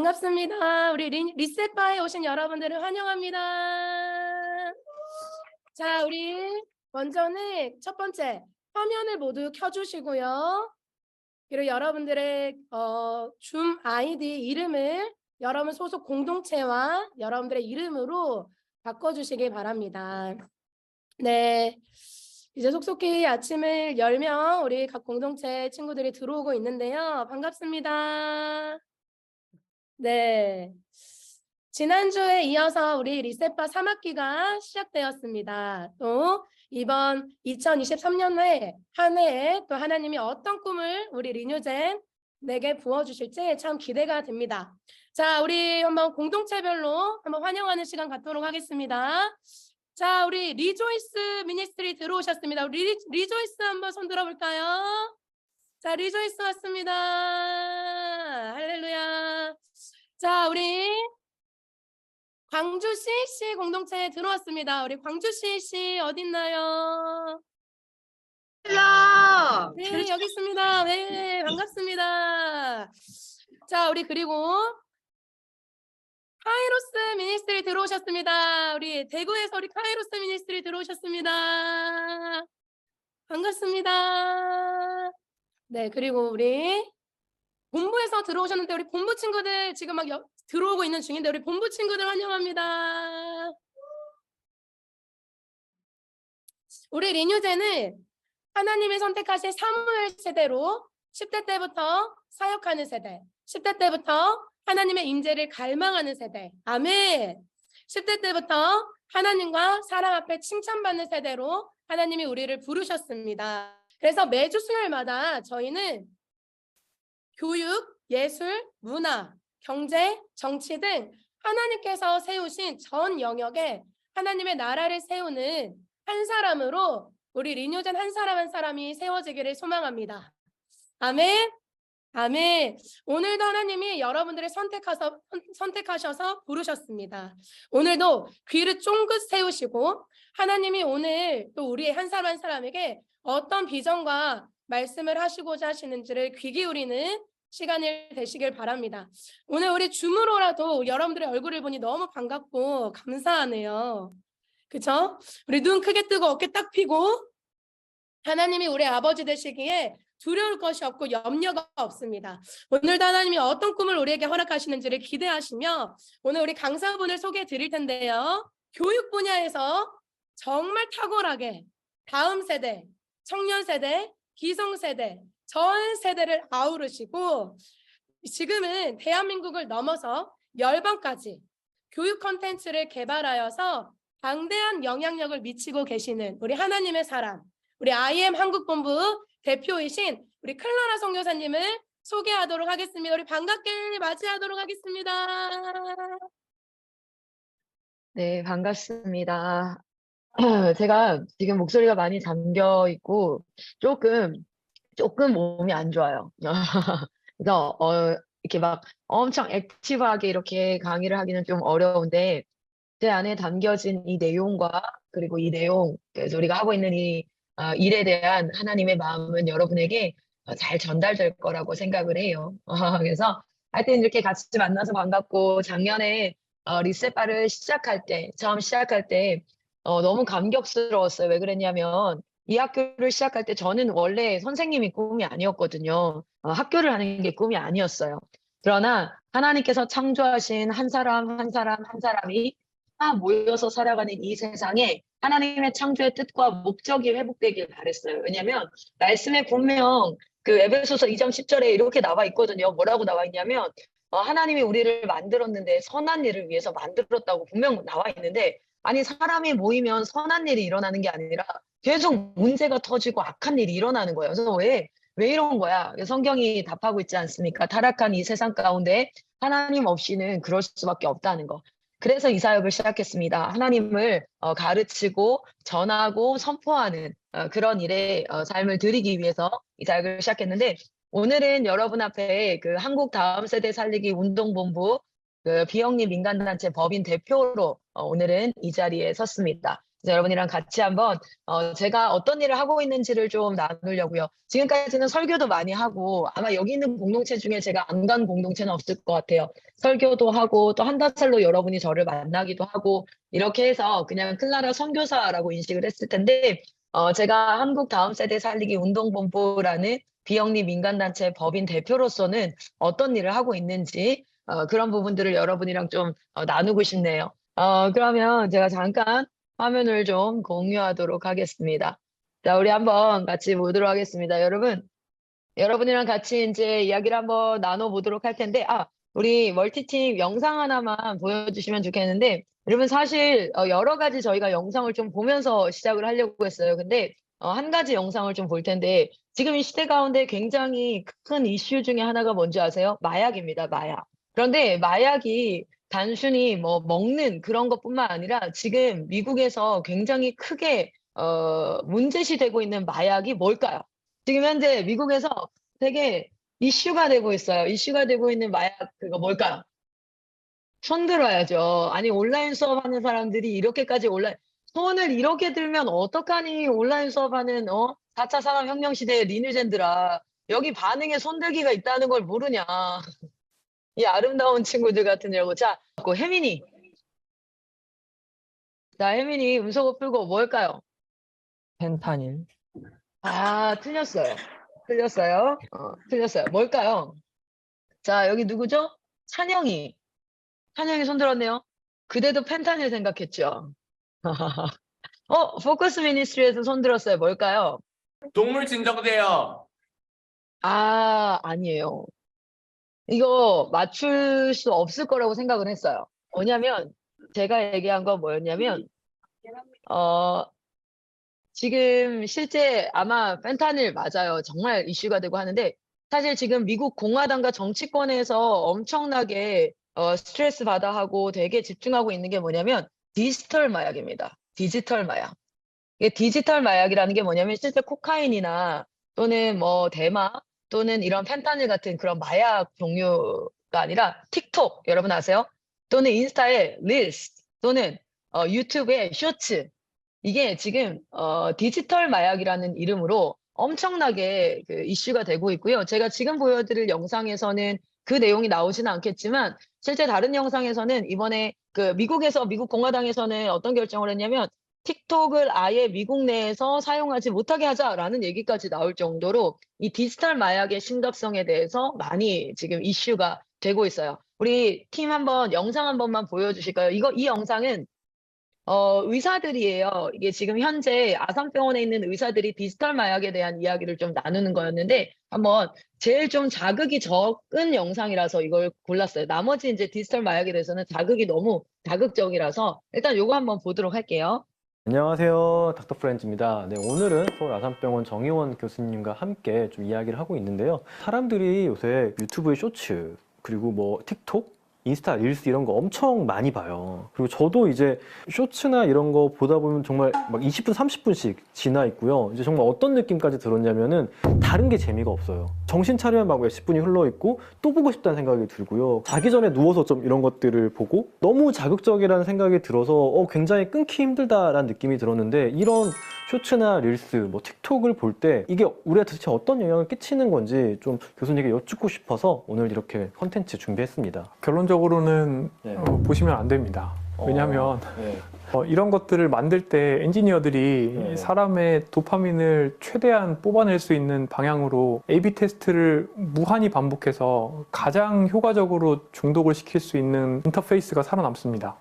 반갑습니다. 우리 리셋바에 오신 여러분들을 환영합니다. 자, 우리 먼저는 첫 번째 화면을 모두 켜주시고요. 그리고 여러분들의 줌 아이디 이름을 여러분 소속 공동체와 여러분들의 이름으로 바꿔주시기 바랍니다. 네, 이제 속속히 아침을 열면 우리 각 공동체 친구들이 들어오고 있는데요. 반갑습니다. 네. 지난주에 이어서 우리 리셋바 3학기가 시작되었습니다. 또 이번 2023년에 한 해에 또 하나님이 어떤 꿈을 우리 리뉴젠 내게 부어주실지 참 기대가 됩니다. 자, 우리 한번 공동체별로 한번 환영하는 시간 갖도록 하겠습니다. 자, 우리 리조이스 미니스트리 들어오셨습니다. 우리 리조이스 한번 손 들어볼까요? 자, 리조이스 왔습니다. 할렐루야. 자, 우리 광주 CC 공동체에 들어왔습니다. 우리 광주 CC 어딨나요? 네, 여기 있습니다. 네, 반갑습니다. 자, 우리 그리고 카이로스 미니스트리 들어오셨습니다. 우리 대구에서 우리 카이로스 미니스트리 들어오셨습니다. 반갑습니다. 네, 그리고 우리 본부에서 들어오셨는데 우리 본부 친구들 지금 막 들어오고 있는 중인데 우리 본부 친구들 환영합니다. 우리 리뉴제는 하나님이 선택하신 사무엘 세대로 10대 때부터 사역하는 세대, 10대 때부터 하나님의 임재를 갈망하는 세대, 아멘. 10대 때부터 하나님과 사람 앞에 칭찬받는 세대로 하나님이 우리를 부르셨습니다. 그래서 매주 수요일마다 저희는 교육, 예술, 문화, 경제, 정치 등 하나님께서 세우신 전 영역에 하나님의 나라를 세우는 한 사람으로 우리 리뉴젠 한 사람 한 사람이 세워지기를 소망합니다. 아멘. 아멘. 오늘도 하나님이 여러분들을 선택하셔서 부르셨습니다. 오늘도 귀를 쫑긋 세우시고 하나님이 오늘 또 우리 한 사람 한 사람에게 어떤 비전과 말씀을 하시고자 하시는지를 귀 기울이는 시간이 되시길 바랍니다. 오늘 우리 줌으로라도 여러분들의 얼굴을 보니 너무 반갑고 감사하네요. 그쵸? 우리 눈 크게 뜨고 어깨 딱 펴고 하나님이 우리 아버지 되시기에 두려울 것이 없고 염려가 없습니다. 오늘도 하나님이 어떤 꿈을 우리에게 허락하시는지를 기대하시며 오늘 우리 강사분을 소개해 드릴 텐데요. 교육 분야에서 정말 탁월하게 다음 세대, 청년 세대, 기성 세대, 전 세대를 아우르시고 지금은 대한민국을 넘어서 열방까지 교육 콘텐츠를 개발하여서 방대한 영향력을 미치고 계시는 우리 하나님의 사람, 우리 IM 한국본부 대표이신 우리 클라라 선교사님을 소개하도록 하겠습니다. 우리 반갑게 맞이하도록 하겠습니다. 네, 반갑습니다. 제가 지금 목소리가 많이 잠겨 있고 조금 몸이 안 좋아요. 그래서 이렇게 막 엄청 액티브하게 이렇게 강의를 하기는 좀 어려운데 제 안에 담겨진 이 내용과 그리고 이 내용, 그래서 우리가 하고 있는 이 일에 대한 하나님의 마음은 여러분에게 잘 전달될 거라고 생각을 해요. 그래서 하여튼 이렇게 같이 만나서 반갑고 작년에 리셋바를 처음 시작할 때 너무 감격스러웠어요. 왜 그랬냐면 이 학교를 시작할 때 저는 원래 선생님이 꿈이 아니었거든요. 학교를 하는 게 꿈이 아니었어요. 그러나 하나님께서 창조하신 한 사람 한 사람 한 사람이 다 모여서 살아가는 이 세상에 하나님의 창조의 뜻과 목적이 회복되길 바랬어요. 왜냐하면 말씀에 분명 그 에베소서 2장 10절에 이렇게 나와 있거든요. 뭐라고 나와 있냐면 하나님이 우리를 만들었는데 선한 일을 위해서 만들었다고 분명 나와 있는데 아니 사람이 모이면 선한 일이 일어나는 게 아니라 계속 문제가 터지고 악한 일이 일어나는 거예요. 그래서 왜 이런 거야? 성경이 답하고 있지 않습니까? 타락한 이 세상 가운데 하나님 없이는 그럴 수밖에 없다는 거. 그래서 이 사역을 시작했습니다. 하나님을 가르치고 전하고 선포하는 그런 일에 삶을 드리기 위해서 이 사역을 시작했는데 오늘은 여러분 앞에 그 한국 다음 세대 살리기 운동본부 그 비영리 민간단체 법인 대표로 오늘은 이 자리에 섰습니다. 그래서 여러분이랑 같이 한번 제가 어떤 일을 하고 있는지를 좀 나누려고요. 지금까지는 설교도 많이 하고 아마 여기 있는 공동체 중에 제가 안 간 공동체는 없을 것 같아요. 설교도 하고 또 한다살로 여러분이 저를 만나기도 하고 이렇게 해서 그냥 클라라 선교사라고 인식을 했을 텐데 제가 한국 다음 세대 살리기 운동본부라는 비영리 민간단체 법인 대표로서는 어떤 일을 하고 있는지 그런 부분들을 여러분이랑 좀 나누고 싶네요. 그러면 제가 잠깐 화면을 좀 공유하도록 하겠습니다. 자, 우리 한번 같이 보도록 하겠습니다. 여러분이랑 같이 이제 이야기를 한번 나눠보도록 할 텐데, 우리 멀티팀 영상 하나만 보여주시면 좋겠는데, 여러분 사실 여러 가지 저희가 영상을 좀 보면서 시작을 하려고 했어요. 근데 한 가지 영상을 좀 볼 텐데, 지금 이 시대 가운데 굉장히 큰 이슈 중에 하나가 뭔지 아세요? 마약입니다, 마약. 그런데 마약이 단순히 뭐 먹는 그런 것뿐만 아니라 지금 미국에서 굉장히 크게 문제시 되고 있는 마약이 뭘까요? 지금 현재 미국에서 되게 이슈가 되고 있어요. 이슈가 되고 있는 마약 그거 뭘까요? 손 들어야죠. 아니 온라인 수업하는 사람들이 이렇게까지 손을 이렇게 들면 어떡하니 온라인 수업하는 4차 산업혁명 시대의 리뉴젠들아. 여기 반응에 손 들기가 있다는 걸 모르냐. 이 아름다운 친구들 같은 이라고. 자, 그 혜민이. 자, 혜민이 음소거 풀고 뭘까요? 펜타닐. 틀렸어요. 틀렸어요. 틀렸어요. 뭘까요? 자, 여기 누구죠? 찬영이. 찬영이 손 들었네요. 그대도 펜타닐 생각했죠? 포커스 미니스트리에서 손 들었어요. 뭘까요? 동물 진정제요. 아니에요. 이거 맞출 수 없을 거라고 생각을 했어요. 뭐냐면, 제가 얘기한 건 뭐였냐면, 지금 실제 아마 펜타닐 맞아요. 정말 이슈가 되고 하는데, 사실 지금 미국 공화당과 정치권에서 엄청나게 스트레스 받아 하고 되게 집중하고 있는 게 뭐냐면, 디지털 마약입니다. 디지털 마약. 이게 디지털 마약이라는 게 뭐냐면 실제 코카인이나 또는 뭐 대마 또는 이런 펜타닐 같은 그런 마약 종류가 아니라 틱톡 여러분 아세요? 또는 인스타의 릴스 또는 유튜브의 쇼츠 이게 지금 디지털 마약이라는 이름으로 엄청나게 그 이슈가 되고 있고요. 제가 지금 보여드릴 영상에서는 그 내용이 나오지는 않겠지만 실제 다른 영상에서는 이번에 그 미국 공화당에서는 어떤 결정을 했냐면 틱톡을 아예 미국 내에서 사용하지 못하게 하자라는 얘기까지 나올 정도로 이 디지털 마약의 심각성에 대해서 많이 지금 이슈가 되고 있어요. 우리 팀 한번 영상 한 번만 보여주실까요? 이 영상은 의사들이에요. 이게 지금 현재 아산병원에 있는 의사들이 디지털 마약에 대한 이야기를 좀 나누는 거였는데 한번 제일 좀 자극이 적은 영상이라서 이걸 골랐어요. 나머지 이제 디지털 마약에 대해서는 자극이 너무 자극적이라서 일단 요거 한번 보도록 할게요. 안녕하세요. 닥터 프렌즈입니다. 네, 오늘은 서울 아산병원 정의원 교수님과 함께 좀 이야기를 하고 있는데요. 사람들이 요새 유튜브의 쇼츠, 그리고 뭐 틱톡, 인스타, 릴스 이런 거 엄청 많이 봐요. 그리고 저도 이제 쇼츠나 이런 거 보다 보면 정말 막 20분, 30분씩 지나 있고요. 이제 정말 어떤 느낌까지 들었냐면은 다른 게 재미가 없어요. 정신 차리면 막 몇십 분이 흘러 있고 또 보고 싶다는 생각이 들고요. 자기 전에 누워서 좀 이런 것들을 보고 너무 자극적이라는 생각이 들어서 굉장히 끊기 힘들다라는 느낌이 들었는데 이런 쇼츠나 릴스, 뭐 틱톡을 볼 때 이게 우리한테 도대체 어떤 영향을 끼치는 건지 좀 교수님께 여쭙고 싶어서 오늘 이렇게 컨텐츠 준비했습니다. 결론적으로는 네. 보시면 안 됩니다. 왜냐하면 네. 이런 것들을 만들 때 엔지니어들이 네. 사람의 도파민을 최대한 뽑아낼 수 있는 방향으로 A/B 테스트를 무한히 반복해서 가장 효과적으로 중독을 시킬 수 있는 인터페이스가 살아남습니다.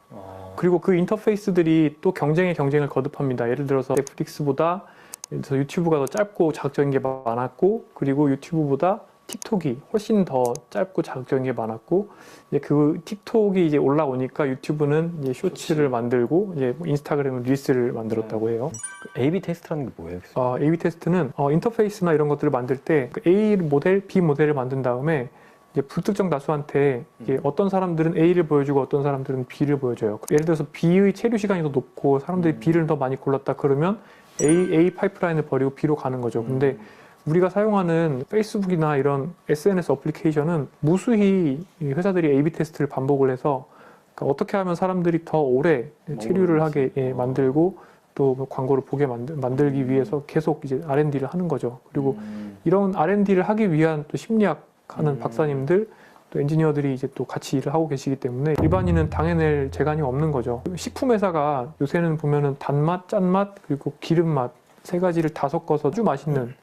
그리고 그 인터페이스들이 또 경쟁을 거듭합니다. 예를 들어서 넷플릭스보다 유튜브가 더 짧고 자극적인 게 많았고, 그리고 유튜브보다 틱톡이 훨씬 더 짧고 자극적인 게 많았고, 이제 그 틱톡이 이제 올라오니까 유튜브는 이제 쇼츠를 만들고 이제 인스타그램은 릴스를 만들었다고 해요. A/B 테스트라는 게 뭐예요? A/B 테스트는 인터페이스나 이런 것들을 만들 때 A 모델, B 모델을 만든 다음에 이제 불특정 다수한테 이게 어떤 사람들은 A를 보여주고 어떤 사람들은 B를 보여줘요. 예를 들어서 B의 체류 시간이 더 높고 사람들이 B를 더 많이 골랐다 그러면 A 파이프라인을 버리고 B로 가는 거죠. 근데 우리가 사용하는 페이스북이나 이런 SNS 어플리케이션은 무수히 이 회사들이 A/B 테스트를 반복을 해서 그러니까 어떻게 하면 사람들이 더 오래 체류를 하게 만들고 또뭐 광고를 보게 만들기 위해서 계속 이제 R&D를 하는 거죠. 그리고 이런 R&D를 하기 위한 또 심리학 하는 박사님들 또 엔지니어들이 이제 또 같이 일을 하고 계시기 때문에 일반인은 당해낼 재간이 없는 거죠. 식품 회사가 요새는 보면은 단맛, 짠맛, 그리고 기름맛 세 가지를 다 섞어서 아주 맛있는,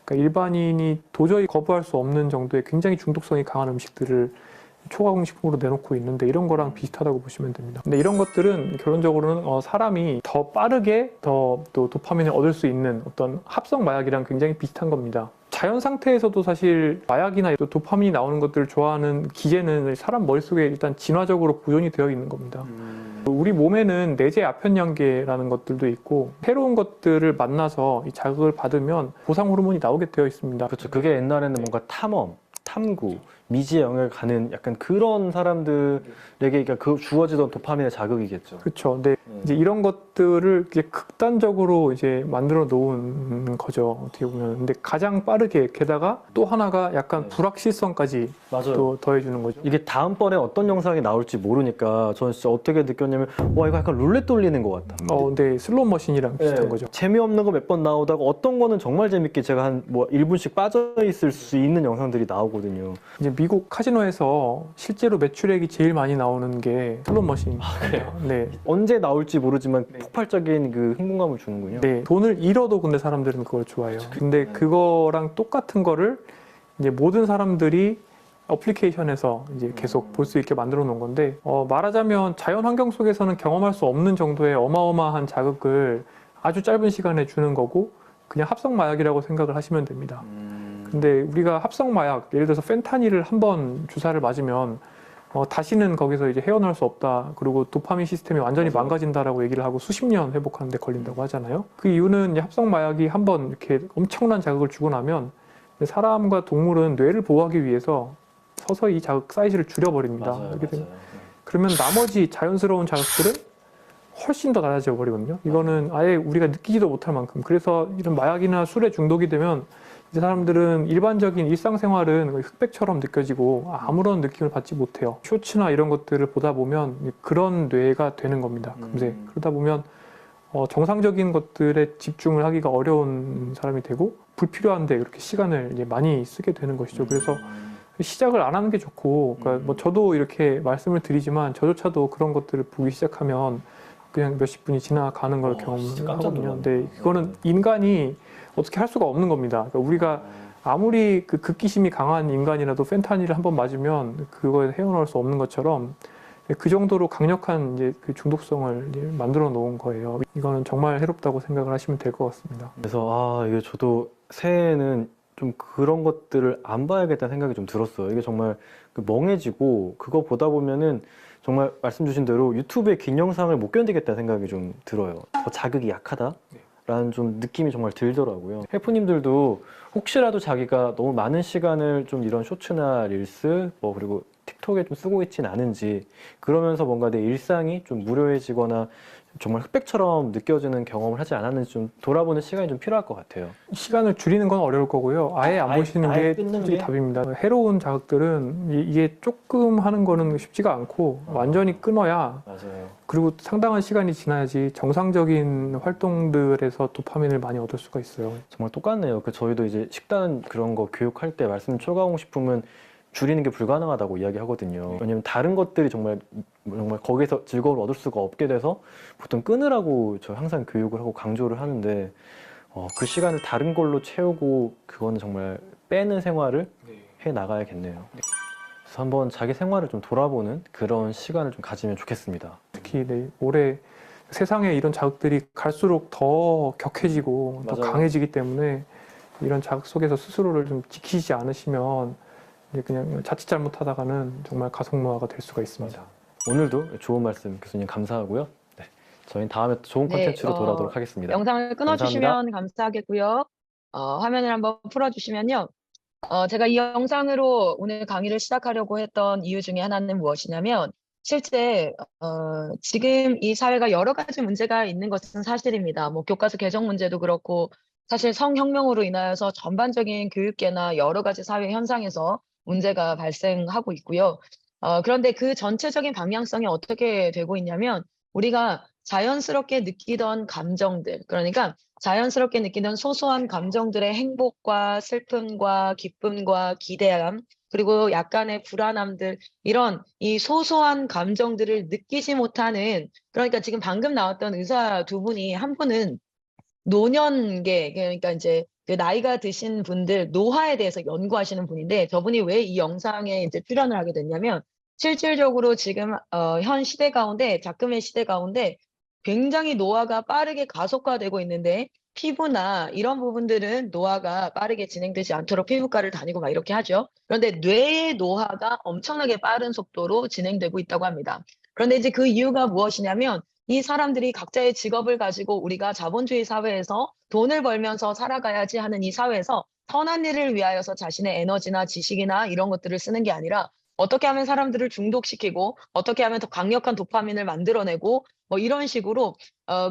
그러니까 일반인이 도저히 거부할 수 없는 정도의 굉장히 중독성이 강한 음식들을 초가공식품으로 내놓고 있는데 이런 거랑 비슷하다고 보시면 됩니다. 근데 이런 것들은 결론적으로는 사람이 더 빠르게 더 또 도파민을 얻을 수 있는 어떤 합성 마약이랑 굉장히 비슷한 겁니다. 자연 상태에서도 사실 마약이나 또 도파민이 나오는 것들을 좋아하는 기제는 사람 머릿속에 일단 진화적으로 보존이 되어 있는 겁니다. 우리 몸에는 내재 아편양계라는 것들도 있고 새로운 것들을 만나서 이 자극을 받으면 보상 호르몬이 나오게 되어 있습니다. 그렇죠. 그게 옛날에는 뭔가 탐험, 탐구, 미지의 영역을 가는 약간 그런 사람들에게 그러니까 그 주어지던 도파민의 자극이겠죠. 그렇죠. 근데 이제 이런 것들을 이제 극단적으로 이제 만들어 놓은 거죠. 어떻게 보면. 근데 가장 빠르게 게다가 또 하나가 약간 불확실성까지 맞아요. 또 더해주는 거죠. 이게 다음번에 어떤 영상이 나올지 모르니까 저는 진짜 어떻게 느꼈냐면 와 이거 약간 룰렛 돌리는 것 같다. 근데 슬롯 머신이랑 비슷한 거죠. 재미없는 거 몇 번 나오다가 어떤 거는 정말 재밌게 제가 한 뭐 1분씩 빠져 있을 수 있는 영상들이 나오거든요. 이제 미국 카지노에서 실제로 매출액이 제일 많이 나오는 게 슬롯 머신입니다. 네. 언제 나올지 모르지만 폭발적인 그 흥분감을 주는군요. 네. 돈을 잃어도 근데 사람들은 그걸 좋아해요. 근데 그거랑 똑같은 거를 이제 모든 사람들이 어플리케이션에서 이제 계속 볼 수 있게 만들어 놓은 건데, 말하자면 자연 환경 속에서는 경험할 수 없는 정도의 어마어마한 자극을 아주 짧은 시간에 주는 거고, 그냥 합성 마약이라고 생각을 하시면 됩니다. 근데 우리가 합성 마약, 예를 들어서 펜타닐을 한번 주사를 맞으면 다시는 거기서 이제 헤어나올 수 없다. 그리고 도파민 시스템이 완전히 망가진다라고 얘기를 하고 수십 년 회복하는 데 걸린다고 하잖아요. 그 이유는 이제 합성 마약이 한번 이렇게 엄청난 자극을 주고 나면 사람과 동물은 뇌를 보호하기 위해서 서서히 이 자극 사이즈를 줄여버립니다. 이렇게 되면 그러면 나머지 자연스러운 자극들은 훨씬 더 낮아져 버리거든요. 이거는 아예 우리가 느끼지도 못할 만큼. 그래서 이런 마약이나 술에 중독이 되면 이 사람들은 일반적인 일상생활은 흑백처럼 느껴지고 아무런 느낌을 받지 못해요. 쇼츠나 이런 것들을 보다 보면 그런 뇌가 되는 겁니다. 금세. 그러다 보면 정상적인 것들에 집중을 하기가 어려운 사람이 되고 불필요한데 그렇게 시간을 이제 많이 쓰게 되는 것이죠. 그래서 시작을 안 하는 게 좋고, 그러니까 뭐 저도 이렇게 말씀을 드리지만 저조차도 그런 것들을 보기 시작하면 그냥 몇십 분이 지나가는 걸 경험하거든요. 근데 그거는 인간이 어떻게 할 수가 없는 겁니다. 그러니까 우리가 아무리 그 극기심이 강한 인간이라도 펜타닐을 한번 맞으면 그거에 헤어나올 수 없는 것처럼 그 정도로 강력한 이제 그 중독성을 이제 만들어 놓은 거예요. 이거는 정말 해롭다고 생각을 하시면 될 것 같습니다. 그래서 이게 저도 새해에는 좀 그런 것들을 안 봐야겠다는 생각이 좀 들었어요. 이게 정말 멍해지고 그거 보다 보면은 정말 말씀 주신 대로 유튜브의 긴 영상을 못 견디겠다는 생각이 좀 들어요. 더 자극이 약하다라는 좀 느낌이 정말 들더라고요. 셰프님들도 혹시라도 자기가 너무 많은 시간을 좀 이런 쇼츠나 릴스 그리고 틱톡에 좀 쓰고 있진 않은지, 그러면서 뭔가 내 일상이 좀 무료해지거나 정말 흑백처럼 느껴지는 경험을 하지 않았는지 좀 돌아보는 시간이 좀 필요할 것 같아요. 시간을 줄이는 건 어려울 거고요. 아예 안 보시는 아예 게 끊는 솔직히 게? 답입니다. 해로운 자극들은 이게 조금 하는 거는 쉽지가 않고 완전히 끊어야, 맞아요. 그리고 상당한 시간이 지나야지 정상적인 활동들에서 도파민을 많이 얻을 수가 있어요. 정말 똑같네요. 저희도 이제 식단 그런 거 교육할 때 말씀 초가공식품은 줄이는 게 불가능하다고 이야기하거든요. 왜냐면 다른 것들이 정말 거기서 즐거움을 얻을 수가 없게 돼서 보통 끊으라고 저 항상 교육을 하고 강조를 하는데 그 시간을 다른 걸로 채우고 그거는 정말 빼는 생활을 해 나가야겠네요. 그래서 한번 자기 생활을 좀 돌아보는 그런 시간을 좀 가지면 좋겠습니다. 특히 올해 세상에 이런 자극들이 갈수록 더 격해지고 더 맞아요. 강해지기 때문에 이런 자극 속에서 스스로를 좀 지키지 않으시면 이제 그냥 자칫 잘못하다가는 정말 가속노화가 될 수가 있습니다. 오늘도 좋은 말씀 교수님 감사하고요. 네, 저희는 다음에 또 좋은 네, 콘텐츠로 돌아오도록 하겠습니다. 영상을 끊어주시면 감사하겠고요. 화면을 한번 풀어주시면요. 제가 이 영상으로 오늘 강의를 시작하려고 했던 이유 중에 하나는 무엇이냐면, 실제 지금 이 사회가 여러 가지 문제가 있는 것은 사실입니다. 뭐 교과서 개정 문제도 그렇고, 사실 성혁명으로 인하여서 전반적인 교육계나 여러 가지 사회 현상에서 문제가 발생하고 있고요. 그런데 그 전체적인 방향성이 어떻게 되고 있냐면, 우리가 자연스럽게 느끼던 감정들, 그러니까 자연스럽게 느끼던 소소한 감정들의 행복과 슬픔과 기쁨과 기대감, 그리고 약간의 불안함들, 이런 이 소소한 감정들을 느끼지 못하는, 그러니까 지금 방금 나왔던 의사 두 분이, 한 분은 노년계, 그러니까 이제 그 나이가 드신 분들 노화에 대해서 연구하시는 분인데, 저분이 왜 이 영상에 이제 출연을 하게 됐냐면, 실질적으로 지금 현 시대 가운데, 작금의 시대 가운데 굉장히 노화가 빠르게 가속화되고 있는데, 피부나 이런 부분들은 노화가 빠르게 진행되지 않도록 피부과를 다니고 막 이렇게 하죠. 그런데 뇌의 노화가 엄청나게 빠른 속도로 진행되고 있다고 합니다. 그런데 이제 그 이유가 무엇이냐면, 이 사람들이 각자의 직업을 가지고 우리가 자본주의 사회에서 돈을 벌면서 살아가야지 하는 이 사회에서 선한 일을 위하여서 자신의 에너지나 지식이나 이런 것들을 쓰는 게 아니라, 어떻게 하면 사람들을 중독시키고 어떻게 하면 더 강력한 도파민을 만들어내고 뭐 이런 식으로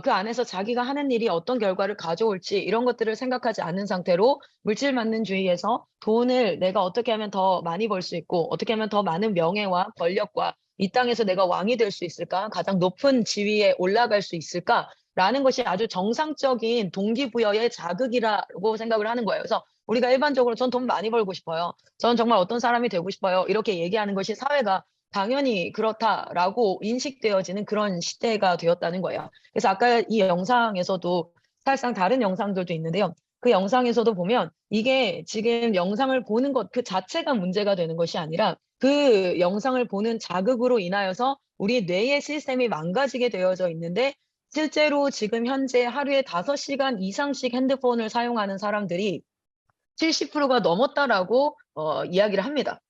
그 안에서 자기가 하는 일이 어떤 결과를 가져올지 이런 것들을 생각하지 않는 상태로 물질만능주의에서 돈을 내가 어떻게 하면 더 많이 벌 수 있고 어떻게 하면 더 많은 명예와 권력과 이 땅에서 내가 왕이 될 수 있을까? 가장 높은 지위에 올라갈 수 있을까?라는 것이 아주 정상적인 동기부여의 자극이라고 생각을 하는 거예요. 그래서 우리가 일반적으로 전 돈 많이 벌고 싶어요. 전 정말 어떤 사람이 되고 싶어요. 이렇게 얘기하는 것이 사회가 당연히 그렇다라고 인식되어지는 그런 시대가 되었다는 거예요. 그래서 아까 이 영상에서도 사실상 다른 영상들도 있는데요. 그 영상에서도 보면 이게 지금 영상을 보는 것 그 자체가 문제가 되는 것이 아니라, 그 영상을 보는 자극으로 인하여서 우리 뇌의 시스템이 망가지게 되어져 있는데, 실제로 지금 현재 하루에 5시간 이상씩 핸드폰을 사용하는 사람들이 70%가 넘었다라고 이야기를 합니다.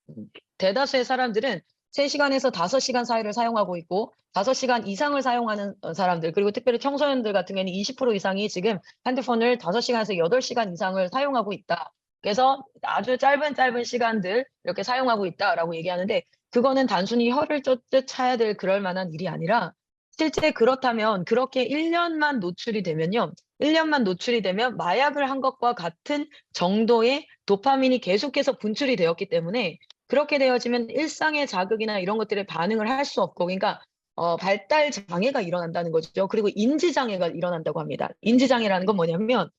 대다수의 사람들은 3시간에서 5시간 사이를 사용하고 있고, 5시간 이상을 사용하는 사람들, 그리고 특별히 청소년들 같은 경우에는 20% 이상이 지금 핸드폰을 5시간에서 8시간 이상을 사용하고 있다. 그래서 아주 짧은 시간들 이렇게 사용하고 있다라고 얘기하는데, 그거는 단순히 혀를 쫓듯 차야 될 그럴 만한 일이 아니라, 실제 그렇다면 그렇게 1년만 노출이 되면요. 1년만 노출이 되면 마약을 한 것과 같은 정도의 도파민이 계속해서 분출이 되었기 때문에, 그렇게 되어지면 일상의 자극이나 이런 것들에 반응을 할 수 없고, 그러니까 발달 장애가 일어난다는 거죠. 그리고 인지 장애가 일어난다고 합니다. 인지 장애라는 건 뭐냐면,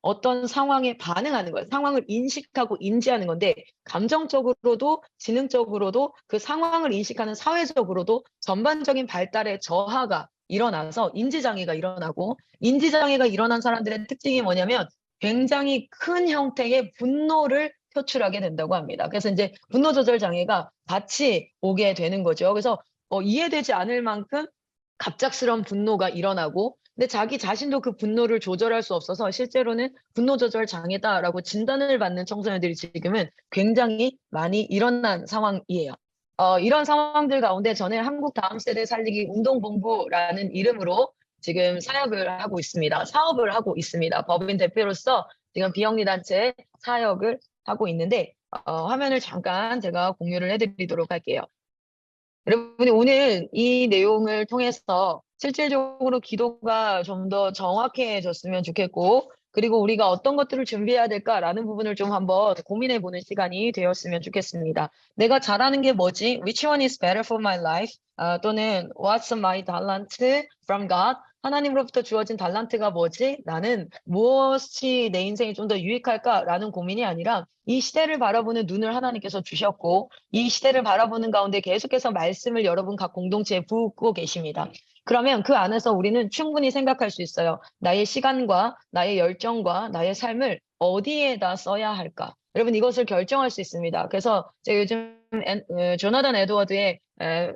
어떤 상황에 반응하는 거예요. 상황을 인식하고 인지하는 건데, 감정적으로도 지능적으로도 그 상황을 인식하는 사회적으로도 전반적인 발달의 저하가 일어나서 인지장애가 일어나고, 인지장애가 일어난 사람들의 특징이 뭐냐면 굉장히 큰 형태의 분노를 표출하게 된다고 합니다. 그래서 이제 분노 조절 장애가 같이 오게 되는 거죠. 그래서 이해되지 않을 만큼 갑작스러운 분노가 일어나고, 근데 자기 자신도 그 분노를 조절할 수 없어서 실제로는 분노 조절 장애다라고 진단을 받는 청소년들이 지금은 굉장히 많이 일어난 상황이에요. 이런 상황들 가운데 저는 한국 다음 세대 살리기 운동본부라는 이름으로 지금 사업을 하고 있습니다. 법인 대표로서 지금 비영리 단체 사역을 하고 있는데, 화면을 잠깐 제가 공유를 해드리도록 할게요. 여러분이 오늘 이 내용을 통해서 실질적으로 기도가 좀 더 정확해졌으면 좋겠고, 그리고 우리가 어떤 것들을 준비해야 될까라는 부분을 좀 한번 고민해보는 시간이 되었으면 좋겠습니다. 내가 잘하는 게 뭐지? Which one is better for my life? 또는 What's my talent from God? 하나님으로부터 주어진 달란트가 뭐지? 나는 무엇이 내 인생에 좀 더 유익할까라는 고민이 아니라, 이 시대를 바라보는 눈을 하나님께서 주셨고, 이 시대를 바라보는 가운데 계속해서 말씀을 여러분 각 공동체에 붓고 계십니다. 그러면 그 안에서 우리는 충분히 생각할 수 있어요. 나의 시간과 나의 열정과 나의 삶을 어디에다 써야 할까? 여러분, 이것을 결정할 수 있습니다. 그래서 제가 요즘 조나단 에드워드의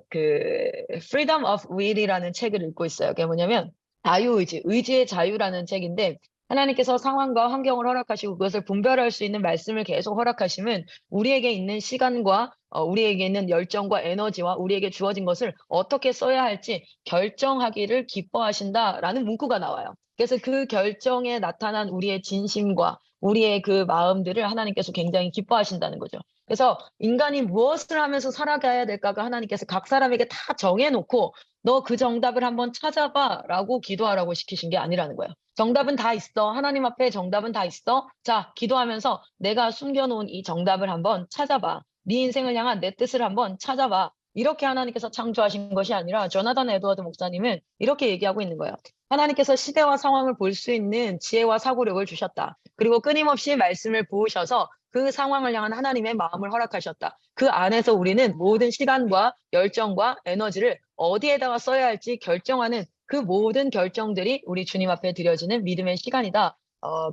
그 Freedom of Will이라는 책을 읽고 있어요. 그게 뭐냐면 의지의 자유라는 책인데, 하나님께서 상황과 환경을 허락하시고 그것을 분별할 수 있는 말씀을 계속 허락하시면, 우리에게 있는 시간과 우리에게 있는 열정과 에너지와 우리에게 주어진 것을 어떻게 써야 할지 결정하기를 기뻐하신다라는 문구가 나와요. 그래서 그 결정에 나타난 우리의 진심과 우리의 그 마음들을 하나님께서 굉장히 기뻐하신다는 거죠. 그래서 인간이 무엇을 하면서 살아가야 될까가 하나님께서 각 사람에게 다 정해놓고, 너 그 정답을 한번 찾아봐 라고 기도하라고 시키신 게 아니라는 거예요. 정답은 다 있어. 하나님 앞에 정답은 다 있어. 자, 기도하면서 내가 숨겨놓은 이 정답을 한번 찾아봐. 네 인생을 향한 내 뜻을 한번 찾아봐. 이렇게 하나님께서 창조하신 것이 아니라 조나단 에드워드 목사님은 이렇게 얘기하고 있는 거예요. 하나님께서 시대와 상황을 볼 수 있는 지혜와 사고력을 주셨다. 그리고 끊임없이 말씀을 부으셔서 그 상황을 향한 하나님의 마음을 허락하셨다. 그 안에서 우리는 모든 시간과 열정과 에너지를 어디에다가 써야 할지 결정하는 그 모든 결정들이 우리 주님 앞에 드려지는 믿음의 시간이다.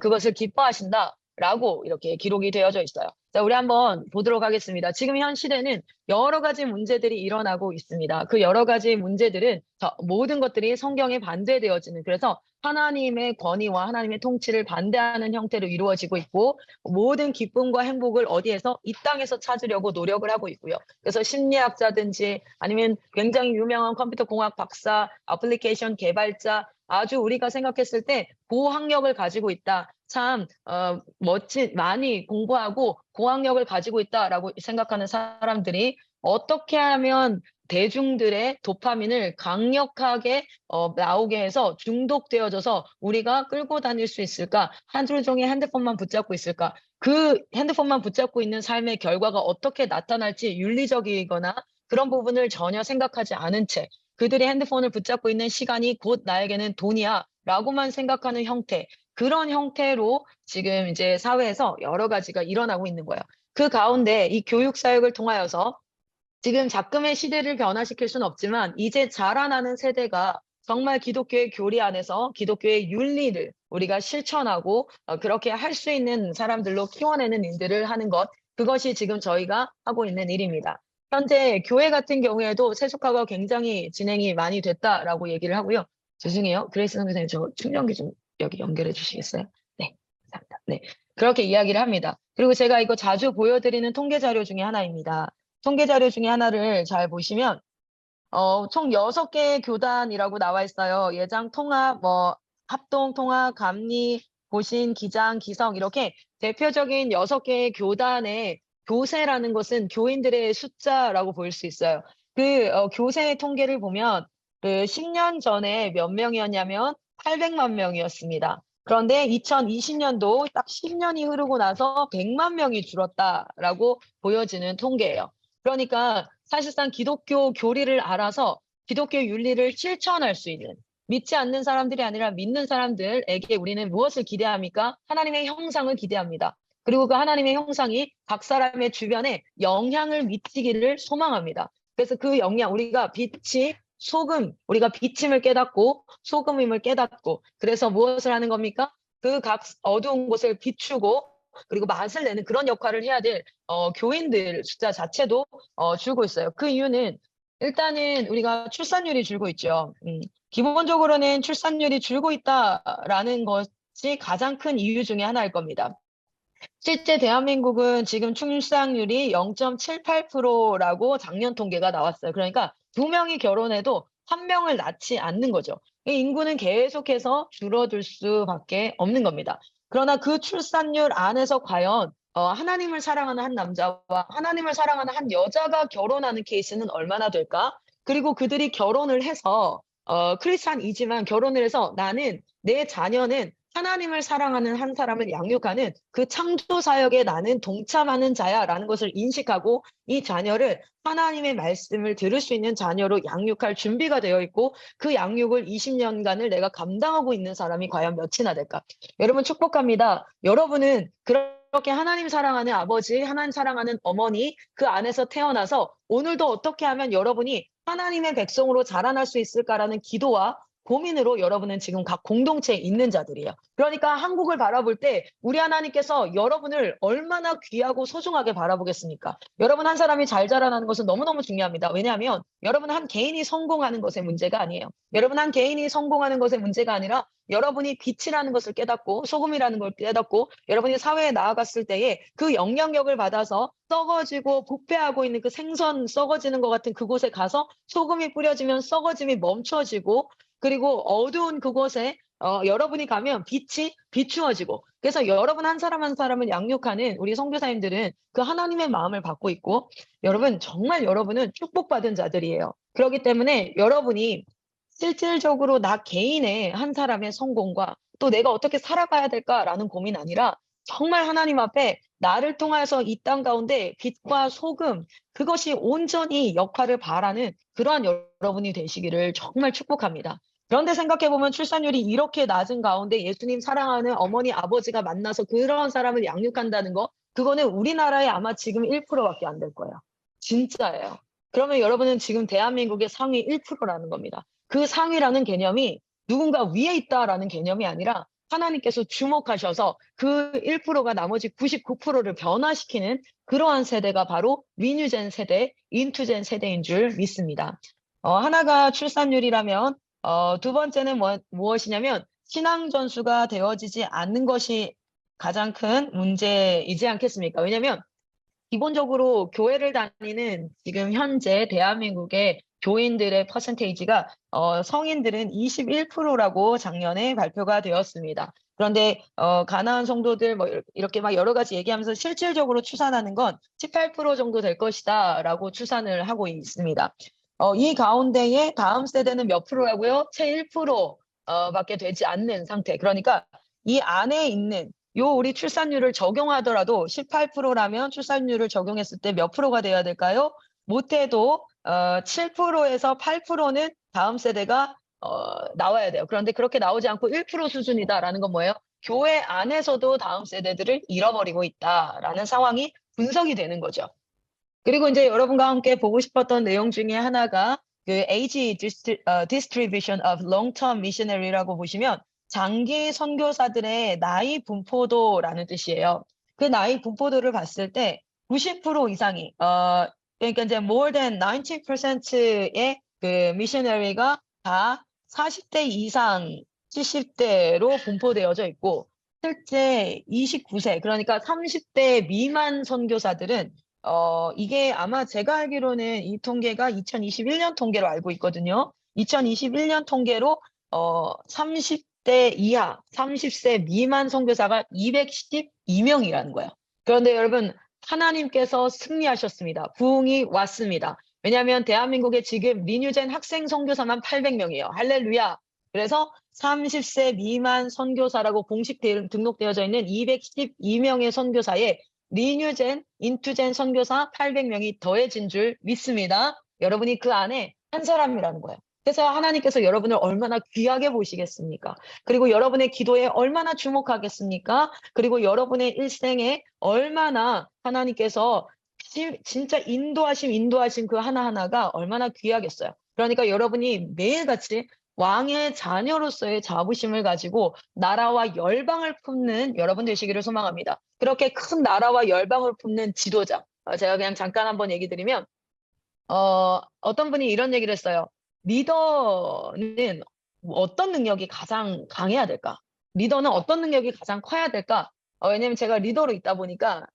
그것을 기뻐하신다라고 이렇게 기록이 되어져 있어요. 자, 우리 한번 보도록 하겠습니다. 지금 현 시대는 여러 가지 문제들이 일어나고 있습니다. 그 여러 가지 문제들은 모든 것들이 성경에 반대되어지는, 그래서 하나님의 권위와 하나님의 통치를 반대하는 형태로 이루어지고 있고, 모든 기쁨과 행복을 어디에서? 이 땅에서 찾으려고 노력을 하고 있고요. 그래서 심리학자든지 아니면 굉장히 유명한 컴퓨터 공학 박사, 애플리케이션 개발자, 아주 우리가 생각했을 때 고학력을 가지고 있다. 참 멋진, 많이 공부하고 고학력을 가지고 있다라고 생각하는 사람들이 어떻게 하면 대중들의 도파민을 강력하게 나오게 해서 중독되어져서 우리가 끌고 다닐 수 있을까? 하루 종일 핸드폰만 붙잡고 있을까? 그 핸드폰만 붙잡고 있는 삶의 결과가 어떻게 나타날지 윤리적이거나 그런 부분을 전혀 생각하지 않은 채 그들이 핸드폰을 붙잡고 있는 시간이 곧 나에게는 돈이야 라고만 생각하는 형태, 그런 형태로 지금 이제 사회에서 여러 가지가 일어나고 있는 거예요. 그 가운데 이 교육 사역을 통하여서 지금 작금의 시대를 변화시킬 수는 없지만 이제 자라나는 세대가 정말 기독교의 교리 안에서 기독교의 윤리를 우리가 실천하고 그렇게 할 수 있는 사람들로 키워내는 일들을 하는 것, 그것이 지금 저희가 하고 있는 일입니다. 현재 교회 같은 경우에도 세속화가 굉장히 진행이 많이 됐다라고 얘기를 하고요. 죄송해요. 그레이스 선교사님, 저 충전기 좀 여기 연결해 주시겠어요? 네, 감사합니다. 네, 그렇게 이야기를 합니다. 그리고 제가 이거 자주 보여드리는 통계 자료 중에 하나입니다. 통계 자료 중에 하나를 잘 보시면 총 6개의 교단이라고 나와 있어요. 예장, 통합, 합동, 통합, 감리, 고신, 기장, 기성, 이렇게 대표적인 6개의 교단의 교세라는 것은 교인들의 숫자라고 볼 수 있어요. 그 교세의 통계를 보면 그 10년 전에 몇 명이었냐면 800만 명이었습니다. 그런데 2020년도 딱 10년이 흐르고 나서 100만 명이 줄었다라고 보여지는 통계예요. 그러니까 사실상 기독교 교리를 알아서 기독교 윤리를 실천할 수 있는, 믿지 않는 사람들이 아니라 믿는 사람들에게 우리는 무엇을 기대합니까? 하나님의 형상을 기대합니다. 그리고 그 하나님의 형상이 각 사람의 주변에 영향을 미치기를 소망합니다. 그래서 그 영향, 우리가 빛이 소금, 우리가 비침을 깨닫고 소금임을 깨닫고, 그래서 무엇을 하는 겁니까? 그 각 어두운 곳을 비추고 그리고 맛을 내는 그런 역할을 해야 될 교인들 숫자 자체도 줄고 있어요. 그 이유는 일단은 우리가 출산율이 줄고 있죠. 기본적으로는 출산율이 줄고 있다라는 것이 가장 큰 이유 중에 하나일 겁니다. 실제 대한민국은 지금 출산율이 0.78%라고 작년 통계가 나왔어요. 그러니까 2명이 결혼해도 1명을 낳지 않는 거죠. 이 인구는 계속해서 줄어들 수밖에 없는 겁니다. 그러나 그 출산율 안에서 과연 하나님을 사랑하는 한 남자와 하나님을 사랑하는 한 여자가 결혼하는 케이스는 얼마나 될까? 그리고 그들이 결혼을 해서 크리스찬이지만 결혼을 해서 나는, 내 자녀는 하나님을 사랑하는 한 사람을 양육하는 그 창조 사역에 나는 동참하는 자야라는 것을 인식하고 이 자녀를 하나님의 말씀을 들을 수 있는 자녀로 양육할 준비가 되어 있고, 그 양육을 20년간을 내가 감당하고 있는 사람이 과연 몇이나 될까? 여러분 축복합니다. 여러분은 그렇게 하나님 사랑하는 아버지, 하나님 사랑하는 어머니, 그 안에서 태어나서 오늘도 어떻게 하면 여러분이 하나님의 백성으로 자라날 수 있을까라는 기도와 고민으로 여러분은 지금 각 공동체에 있는 자들이에요. 그러니까 한국을 바라볼 때 우리 하나님께서 여러분을 얼마나 귀하고 소중하게 바라보겠습니까? 여러분 한 사람이 잘 자라나는 것은 너무너무 중요합니다. 왜냐하면 여러분 한 개인이 성공하는 것의 문제가 아니에요. 여러분 한 개인이 성공하는 것의 문제가 아니라 여러분이 빛이라는 것을 깨닫고 소금이라는 걸 깨닫고 여러분이 사회에 나아갔을 때에 그 영향력을 받아서 썩어지고 부패하고 있는 그 생선 썩어지는 것 같은 그곳에 가서 소금이 뿌려지면 썩어짐이 멈춰지고, 그리고 어두운 그곳에 여러분이 가면 빛이 비추어지고, 그래서 여러분 한 사람 한 사람을 양육하는 우리 선교사님들은 그 하나님의 마음을 받고 있고, 여러분 정말 여러분은 축복받은 자들이에요. 그렇기 때문에 여러분이 실질적으로 나 개인의 한 사람의 성공과 또 내가 어떻게 살아가야 될까라는 고민 아니라 정말 하나님 앞에 나를 통하여서 이 땅 가운데 빛과 소금, 그것이 온전히 역할을 발하는 그러한 여러분이 되시기를 정말 축복합니다. 그런데 생각해보면 출산율이 이렇게 낮은 가운데 예수님 사랑하는 어머니, 아버지가 만나서 그런 사람을 양육한다는 거, 그거는 우리나라에 아마 지금 1%밖에 안 될 거예요. 진짜예요. 그러면 여러분은 지금 대한민국의 상위 1%라는 겁니다. 그 상위라는 개념이 누군가 위에 있다라는 개념이 아니라 하나님께서 주목하셔서 그 1%가 나머지 99%를 변화시키는 그러한 세대가 바로 리뉴젠 세대, 인투젠 세대인 줄 믿습니다. 하나가 출산율이라면 두 번째는 무엇이냐면 신앙 전수가 되어지지 않는 것이 가장 큰 문제이지 않겠습니까? 왜냐하면 기본적으로 교회를 다니는 지금 현재 대한민국의 교인들의 퍼센테이지가 성인들은 21%라고 작년에 발표가 되었습니다. 그런데 가나안 성도들 뭐 이렇게 막 여러 가지 얘기하면서 실질적으로 추산하는 건 18% 정도 될 것이다라고 추산을 하고 있습니다. 이 가운데에 다음 세대는 몇 프로라고요? 채 1% 밖에 되지 않는 상태. 그러니까 이 안에 있는 우리 출산율을 적용하더라도 18%라면 출산율을 적용했을 때 몇 프로가 돼야 될까요? 못해도 7%에서 8%는 다음 세대가 나와야 돼요. 그런데 그렇게 나오지 않고 1% 수준이다라는 건 뭐예요? 교회 안에서도 다음 세대들을 잃어버리고 있다라는 상황이 분석이 되는 거죠. 그리고 이제 여러분과 함께 보고 싶었던 내용 중에 하나가 그 Age Distribution of Long-Term Missionary라고 보시면 장기 선교사들의 나이 분포도라는 뜻이에요. 그 나이 분포도를 봤을 때 90% 이상이 그러니까 이제 more than 90%의 그 미셔너리가 다 40대 이상 70대로 분포되어져 있고 실제 29세 그러니까 30대 미만 선교사들은 이게 아마 제가 알기로는 이 통계가 2021년 통계로 알고 있거든요. 2021년 통계로 30대 이하, 30세 미만 선교사가 212명이라는 거예요. 그런데 여러분 하나님께서 승리하셨습니다. 부흥이 왔습니다. 왜냐하면 대한민국에 지금 리뉴젠 학생 선교사만 800명이에요. 할렐루야. 그래서 30세 미만 선교사라고 공식 등록되어져 있는 212명의 선교사에 리뉴젠, 인투젠 선교사 800명이 더해진 줄 믿습니다. 여러분이 그 안에 한 사람이라는 거예요. 그래서 하나님께서 여러분을 얼마나 귀하게 보시겠습니까? 그리고 여러분의 기도에 얼마나 주목하겠습니까? 그리고 여러분의 일생에 얼마나 하나님께서 진짜 인도하신 그 하나하나가 얼마나 귀하겠어요. 그러니까 여러분이 매일같이 왕의 자녀로서의 자부심을 가지고 나라와 열방을 품는 여러분 되시기를 소망합니다. 그렇게 큰 나라와 열방을 품는 지도자. 제가 그냥 잠깐 한번 얘기 드리면 어떤 분이 이런 얘기를 했어요. 리더는 어떤 능력이 가장 강해야 될까? 리더는 어떤 능력이 가장 커야 될까? 왜냐면 제가 리더로 있다 보니까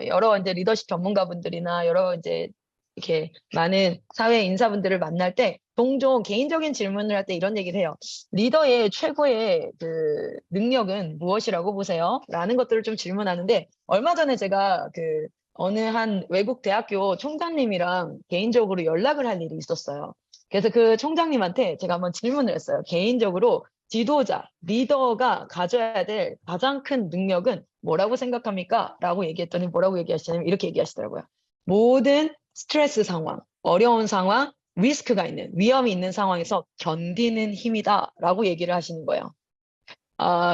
여러 이제 리더십 전문가분들이나 여러 이제 이렇게 많은 사회 인사분들을 만날 때 종종 개인적인 질문을 할 때 이런 얘기를 해요. 리더의 최고의 그 능력은 무엇이라고 보세요? 라는 것들을 좀 질문하는데 얼마 전에 제가 그 어느 한 외국 대학교 총장님이랑 개인적으로 연락을 할 일이 있었어요. 그래서 그 총장님한테 제가 한번 질문을 했어요. 개인적으로 지도자, 리더가 가져야 될 가장 큰 능력은 뭐라고 생각합니까? 라고 얘기했더니 뭐라고 얘기하시냐면 이렇게 얘기하시더라고요. 모든 스트레스 상황, 어려운 상황, 리스크가 있는, 위험이 있는 상황에서 견디는 힘이다 라고 얘기를 하시는 거예요.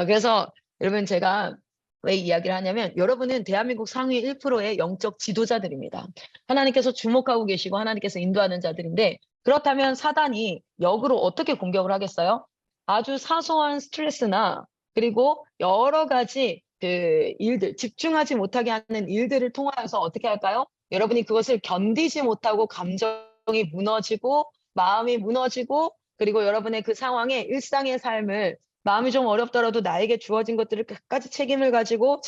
그래서 여러분 제가 왜 이야기를 하냐면 여러분은 대한민국 상위 1%의 영적 지도자들입니다. 하나님께서 주목하고 계시고 하나님께서 인도하는 자들인데 그렇다면 사단이 역으로 어떻게 공격을 하겠어요? 아주 사소한 스트레스나 그리고 여러 가지 그 일들, 집중하지 못하게 하는 일들을 통하여서 어떻게 할까요? 여러분이 그것을 견디지 못하고 감정이 무너지고 마음이 무너지고 그리고 여러분의 그 상황에 일상의 삶을 마음이 좀 어렵더라도 나에게 주어진 것들을 끝까지 책임감을 가지고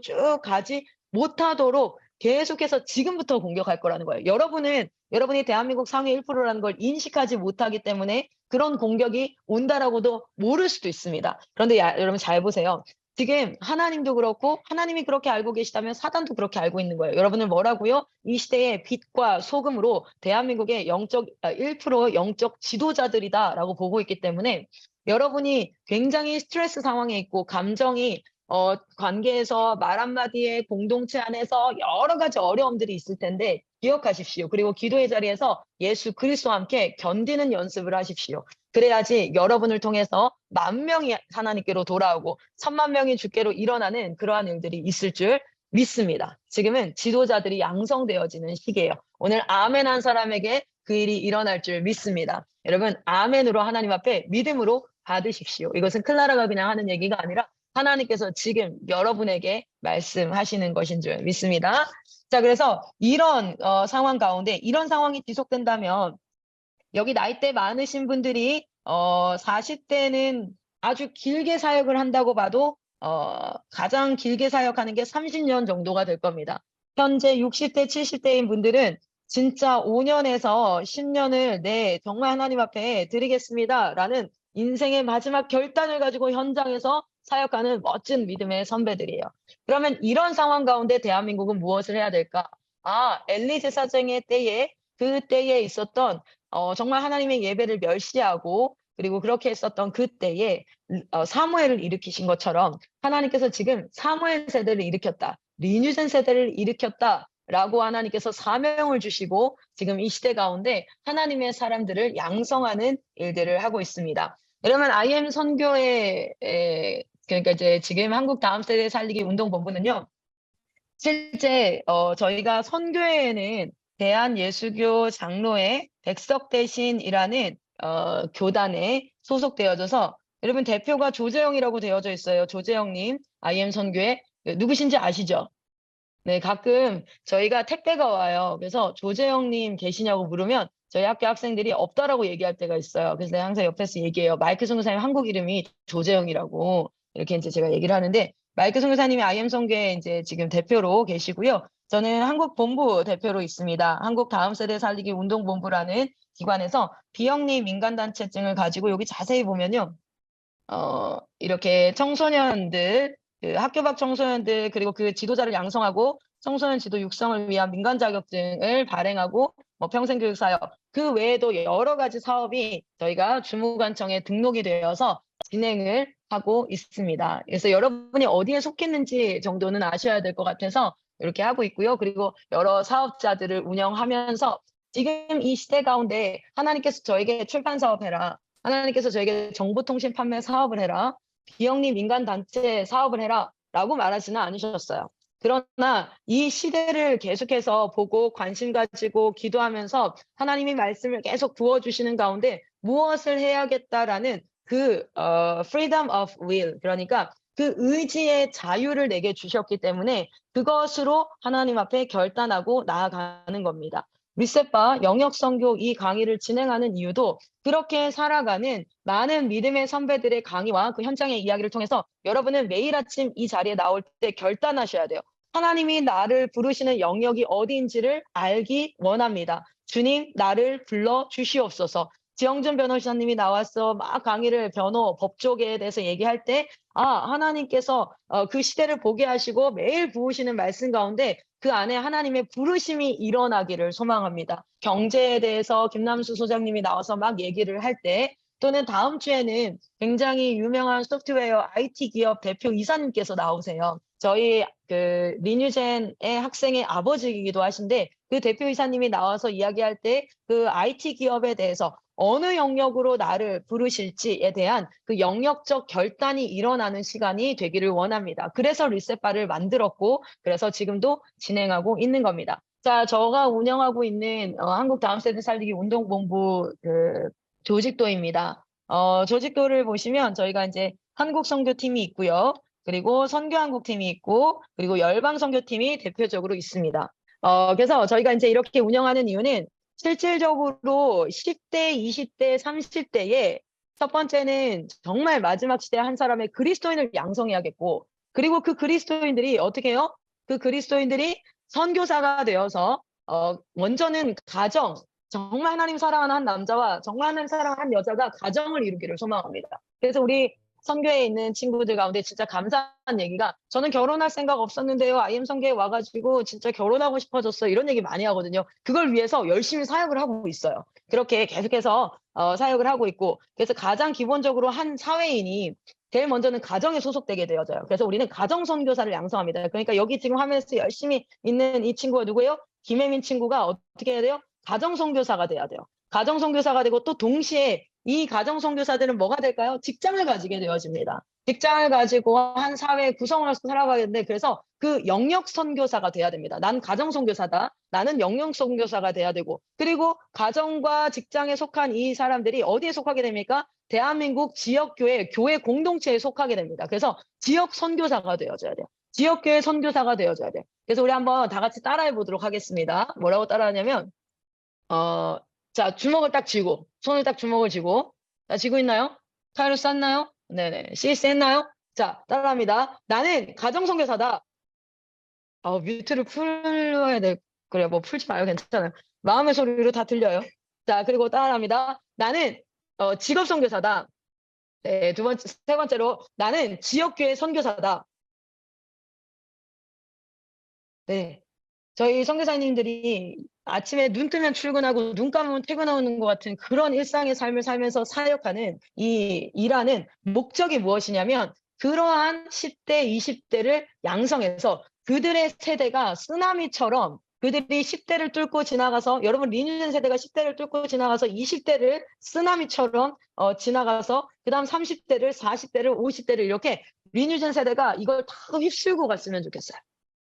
쭉 가지 못하도록 계속해서 지금부터 공격할 거라는 거예요. 여러분이 대한민국 상위 1%라는 걸 인식하지 못하기 때문에 그런 공격이 온다라고도 모를 수도 있습니다. 그런데 여러분 잘 보세요. 지금 하나님도 그렇고 하나님이 그렇게 알고 계시다면 사단도 그렇게 알고 있는 거예요. 여러분을 뭐라고요? 이 시대의 빛과 소금으로 대한민국의 1% 영적 지도자들이다라고 보고 있기 때문에 여러분이 굉장히 스트레스 상황에 있고 감정이 관계에서 말 한마디에 공동체 안에서 여러 가지 어려움들이 있을 텐데 기억하십시오. 그리고 기도의 자리에서 예수 그리스도와 함께 견디는 연습을 하십시오. 그래야지 여러분을 통해서 10,000명이 하나님께로 돌아오고 10,000,000명이 주께로 일어나는 그러한 일들이 있을 줄 믿습니다. 지금은 지도자들이 양성되어지는 시기예요. 오늘 아멘 한 사람에게 그 일이 일어날 줄 믿습니다. 여러분 아멘으로 하나님 앞에 믿음으로 받으십시오. 이것은 클라라가 그냥 하는 얘기가 아니라 하나님께서 지금 여러분에게 말씀하시는 것인 줄 믿습니다. 자, 그래서 이런 상황 가운데 이런 상황이 지속된다면 여기 나이대 많으신 분들이 40대는 아주 길게 사역을 한다고 봐도 가장 길게 사역하는 게 30년 정도가 될 겁니다. 현재 60대, 70대인 분들은 진짜 5년에서 10년을 네, 정말 하나님 앞에 드리겠습니다라는 인생의 마지막 결단을 가지고 현장에서 사역하는 멋진 믿음의 선배들이에요. 그러면 이런 상황 가운데 대한민국은 무엇을 해야 될까? 엘리 제사장의 때에 그 때에 있었던 정말 하나님의 예배를 멸시하고 그리고 그렇게 했었던 그 때에 사무엘을 일으키신 것처럼 하나님께서 지금 사무엘 세대를 일으켰다. 리뉴젠 세대를 일으켰다라고 하나님께서 사명을 주시고 지금 이 시대 가운데 하나님의 사람들을 양성하는 일들을 하고 있습니다. 여러분 IM 선교회 그러니까 이제 지금 한국 다음 세대 살리기 운동본부는요. 실제 저희가 선교회에는 대한예수교 장로회 백석대신이라는 교단에 소속되어져서 여러분 대표가 조재영이라고 되어져 있어요. 조재영님 IM 선교회 누구신지 아시죠? 네, 가끔 저희가 택배가 와요. 그래서 조재영님 계시냐고 물으면 저희 학교 학생들이 없다라고 얘기할 때가 있어요. 그래서 내가 항상 옆에서 얘기해요. 마이크 선교사님 한국 이름이 조재영이라고 이렇게 이제 제가 얘기를 하는데 마이크 선교사님이 IM 선교회 이제 지금 대표로 계시고요. 저는 한국 본부 대표로 있습니다. 한국 다음 세대 살리기 운동본부라는 기관에서 비영리 민간단체증을 가지고 여기 자세히 보면요. 이렇게 청소년들, 그 학교 밖 청소년들, 그리고 그 지도자를 양성하고 청소년 지도 육성을 위한 민간 자격증을 발행하고 뭐 평생교육 사역, 그 외에도 여러 가지 사업이 저희가 주무관청에 등록이 되어서 진행을 하고 있습니다. 그래서 여러분이 어디에 속했는지 정도는 아셔야 될 것 같아서 이렇게 하고 있고요. 그리고 여러 사업자들을 운영하면서 지금 이 시대 가운데 하나님께서 저에게 출판 사업 해라. 하나님께서 저에게 정보통신 판매 사업을 해라. 비영리 민간단체 사업을 해라. 라고 말하지는 않으셨어요. 그러나 이 시대를 계속해서 보고 관심 가지고 기도하면서 하나님의 말씀을 계속 부어주시는 가운데 무엇을 해야겠다라는 그 freedom of will, 그러니까 그 의지의 자유를 내게 주셨기 때문에 그것으로 하나님 앞에 결단하고 나아가는 겁니다. 리셋바 영역선교 이 강의를 진행하는 이유도 그렇게 살아가는 많은 믿음의 선배들의 강의와 그 현장의 이야기를 통해서 여러분은 매일 아침 이 자리에 나올 때 결단하셔야 돼요. 하나님이 나를 부르시는 영역이 어디인지를 알기 원합니다. 주님, 나를 불러 주시옵소서. 지영준 변호사님이 나와서 막 강의를 변호, 법조계에 대해서 얘기할 때 하나님께서 그 시대를 보게 하시고 매일 부으시는 말씀 가운데 그 안에 하나님의 부르심이 일어나기를 소망합니다. 경제에 대해서 김남수 소장님이 나와서 막 얘기를 할 때 또는 다음 주에는 굉장히 유명한 소프트웨어 IT 기업 대표 이사님께서 나오세요. 저희 그 리뉴젠의 학생의 아버지이기도 하신데 그 대표 이사님이 나와서 이야기할 때 그 IT 기업에 대해서 어느 영역으로 나를 부르실지에 대한 그 영역적 결단이 일어나는 시간이 되기를 원합니다. 그래서 리셋바를 만들었고 그래서 지금도 진행하고 있는 겁니다. 자, 제가 운영하고 있는 한국 다음 세대 살리기 운동본부 그 조직도입니다. 조직도를 보시면 저희가 이제 한국 선교팀이 있고요. 그리고 선교한국팀이 있고 그리고 열방선교팀이 대표적으로 있습니다. 그래서 저희가 이제 이렇게 운영하는 이유는 실질적으로 10대, 20대, 30대에 첫 번째는 정말 마지막 시대 한 사람의 그리스도인을 양성해야겠고 그리고 그 그리스도인들이 어떻게 해요? 그 그리스도인들이 선교사가 되어서 먼저는 가정, 정말 하나님 사랑하는 한 남자와 정말 하나님 사랑하는 한 여자가 가정을 이루기를 소망합니다. 그래서 우리 선교에 있는 친구들 가운데 진짜 감사한 얘기가 저는 결혼할 생각 없었는데요. IM 선교에 와가지고 진짜 결혼하고 싶어졌어요. 이런 얘기 많이 하거든요. 그걸 위해서 열심히 사역을 하고 있어요. 그렇게 계속해서 사역을 하고 있고 그래서 가장 기본적으로 한 사회인이 제일 먼저는 가정에 소속되게 되어져요. 그래서 우리는 가정 선교사를 양성합니다. 그러니까 여기 지금 화면에서 열심히 있는 이 친구가 누구예요? 김혜민 친구가 어떻게 해야 돼요? 가정 선교사가 돼야 돼요. 가정 선교사가 되고 또 동시에 이 가정 선교사들은 뭐가 될까요? 직장을 가지게 되어집니다. 직장을 가지고 한 사회 구성원으로서 살아가겠는데 그래서 그 영역 선교사가 돼야 됩니다. 난 가정 선교사다. 나는 영역 선교사가 돼야 되고 그리고 가정과 직장에 속한 이 사람들이 어디에 속하게 됩니까? 대한민국 지역교회, 교회 공동체에 속하게 됩니다. 그래서 지역 선교사가 되어져야 돼요. 지역교회 선교사가 되어져야 돼요. 그래서 우리 한번 다 같이 따라해 보도록 하겠습니다. 뭐라고 따라하냐면 자, 주먹을 딱 쥐고, 손을 딱 주먹을 쥐고, 자, 쥐고 있나요? 카이로 쌌나요? 네네. CS 했나요? 자, 따라합니다. 나는 가정선교사다. 뮤트를 풀어야 돼. 그래, 뭐 풀지 마요. 괜찮아요. 마음의 소리로 다 들려요. 자, 그리고 따라합니다. 나는, 직업선교사다. 네, 세 번째로, 나는 지역교회 선교사다. 네. 저희 선교사님들이 아침에 눈 뜨면 출근하고 눈 감으면 퇴근하는 것 같은 그런 일상의 삶을 살면서 사역하는 이 일하는 목적이 무엇이냐면 그러한 10대, 20대를 양성해서 그들의 세대가 쓰나미처럼 그들이 10대를 뚫고 지나가서 여러분 리뉴전 세대가 10대를 뚫고 지나가서 20대를 쓰나미처럼 지나가서 그 다음 30대를 40대를 50대를 이렇게 리뉴전 세대가 이걸 다 휩쓸고 갔으면 좋겠어요.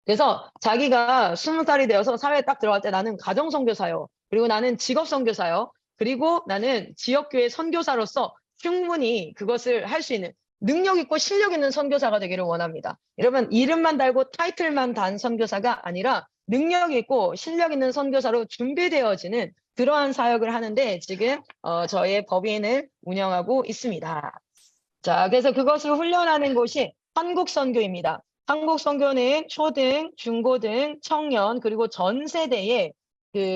그래서 자기가 20살이 되어서 사회에 딱 들어갈 때 나는 가정선교사요. 그리고 나는 직업선교사요. 그리고 나는 지역교회 선교사로서 충분히 그것을 할 수 있는 능력 있고 실력 있는 선교사가 되기를 원합니다. 여러분 이름만 달고 타이틀만 단 선교사가 아니라 능력 있고 실력 있는 선교사로 준비되어지는 그러한 사역을 하는데 지금 저의 법인을 운영하고 있습니다. 자, 그래서 그것을 훈련하는 곳이 한국선교입니다. 한국 선교는 초등, 중고등, 청년 그리고 전 세대에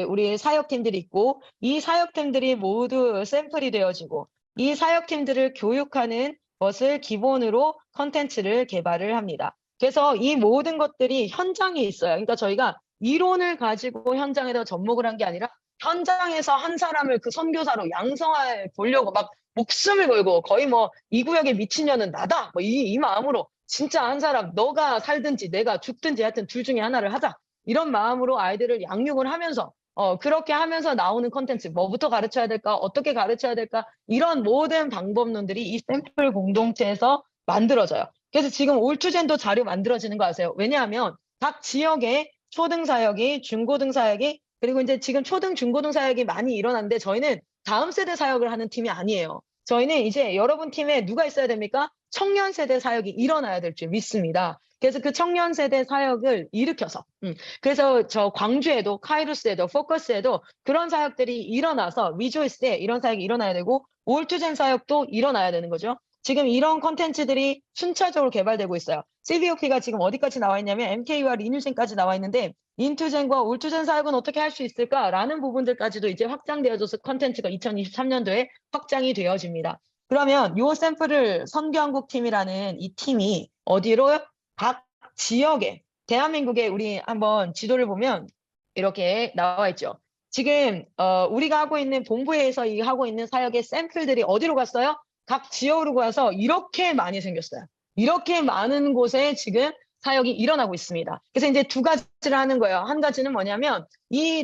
우리 사역팀들이 있고 이 사역팀들이 모두 샘플이 되어지고 이 사역팀들을 교육하는 것을 기본으로 컨텐츠를 개발을 합니다. 그래서 이 모든 것들이 현장에 있어요. 그러니까 저희가 이론을 가지고 현장에다 접목을 한 게 아니라 현장에서 한 사람을 그 선교사로 양성해 보려고 막 목숨을 걸고 거의 뭐 이 구역의 미친년은 나다 뭐 이 마음으로 진짜 한 사람 너가 살든지 내가 죽든지 하여튼 둘 중에 하나를 하자 이런 마음으로 아이들을 양육을 하면서 그렇게 하면서 나오는 콘텐츠 뭐부터 가르쳐야 될까 어떻게 가르쳐야 될까 이런 모든 방법론들이 이 샘플 공동체에서 만들어져요. 그래서 지금 올투젠도 자료 만들어지는 거 아세요? 왜냐하면 각 지역에 초등 사역이 중고등 사역이 그리고 이제 지금 초등 중고등 사역이 많이 일어났는데 저희는 다음 세대 사역을 하는 팀이 아니에요. 저희는 이제 여러분 팀에 누가 있어야 됩니까? 청년 세대 사역이 일어나야 될 줄 믿습니다. 그래서 그 청년 세대 사역을 일으켜서 그래서 저 광주에도 카이루스에도 포커스에도 그런 사역들이 일어나서 리조이스에 이런 사역이 일어나야 되고 올투젠 사역도 일어나야 되는 거죠. 지금 이런 컨텐츠들이 순차적으로 개발되고 있어요. CVOP가 지금 어디까지 나와 있냐면 MK와 리뉴젠까지 나와 있는데 인투젠과 올투젠 사역은 어떻게 할 수 있을까라는 부분들까지도 이제 확장되어져서 컨텐츠가 2023년도에 확장이 되어집니다. 그러면 이 샘플을 선교한국 팀이라는 이 팀이 어디로 각 지역에 대한민국에 우리 한번 지도를 보면 이렇게 나와 있죠. 지금 우리가 하고 있는 본부에서 하고 있는 사역의 샘플들이 어디로 갔어요? 각 지역으로 가서 이렇게 많이 생겼어요. 이렇게 많은 곳에 지금 사역이 일어나고 있습니다. 그래서 이제 두 가지를 하는 거예요. 한 가지는 뭐냐면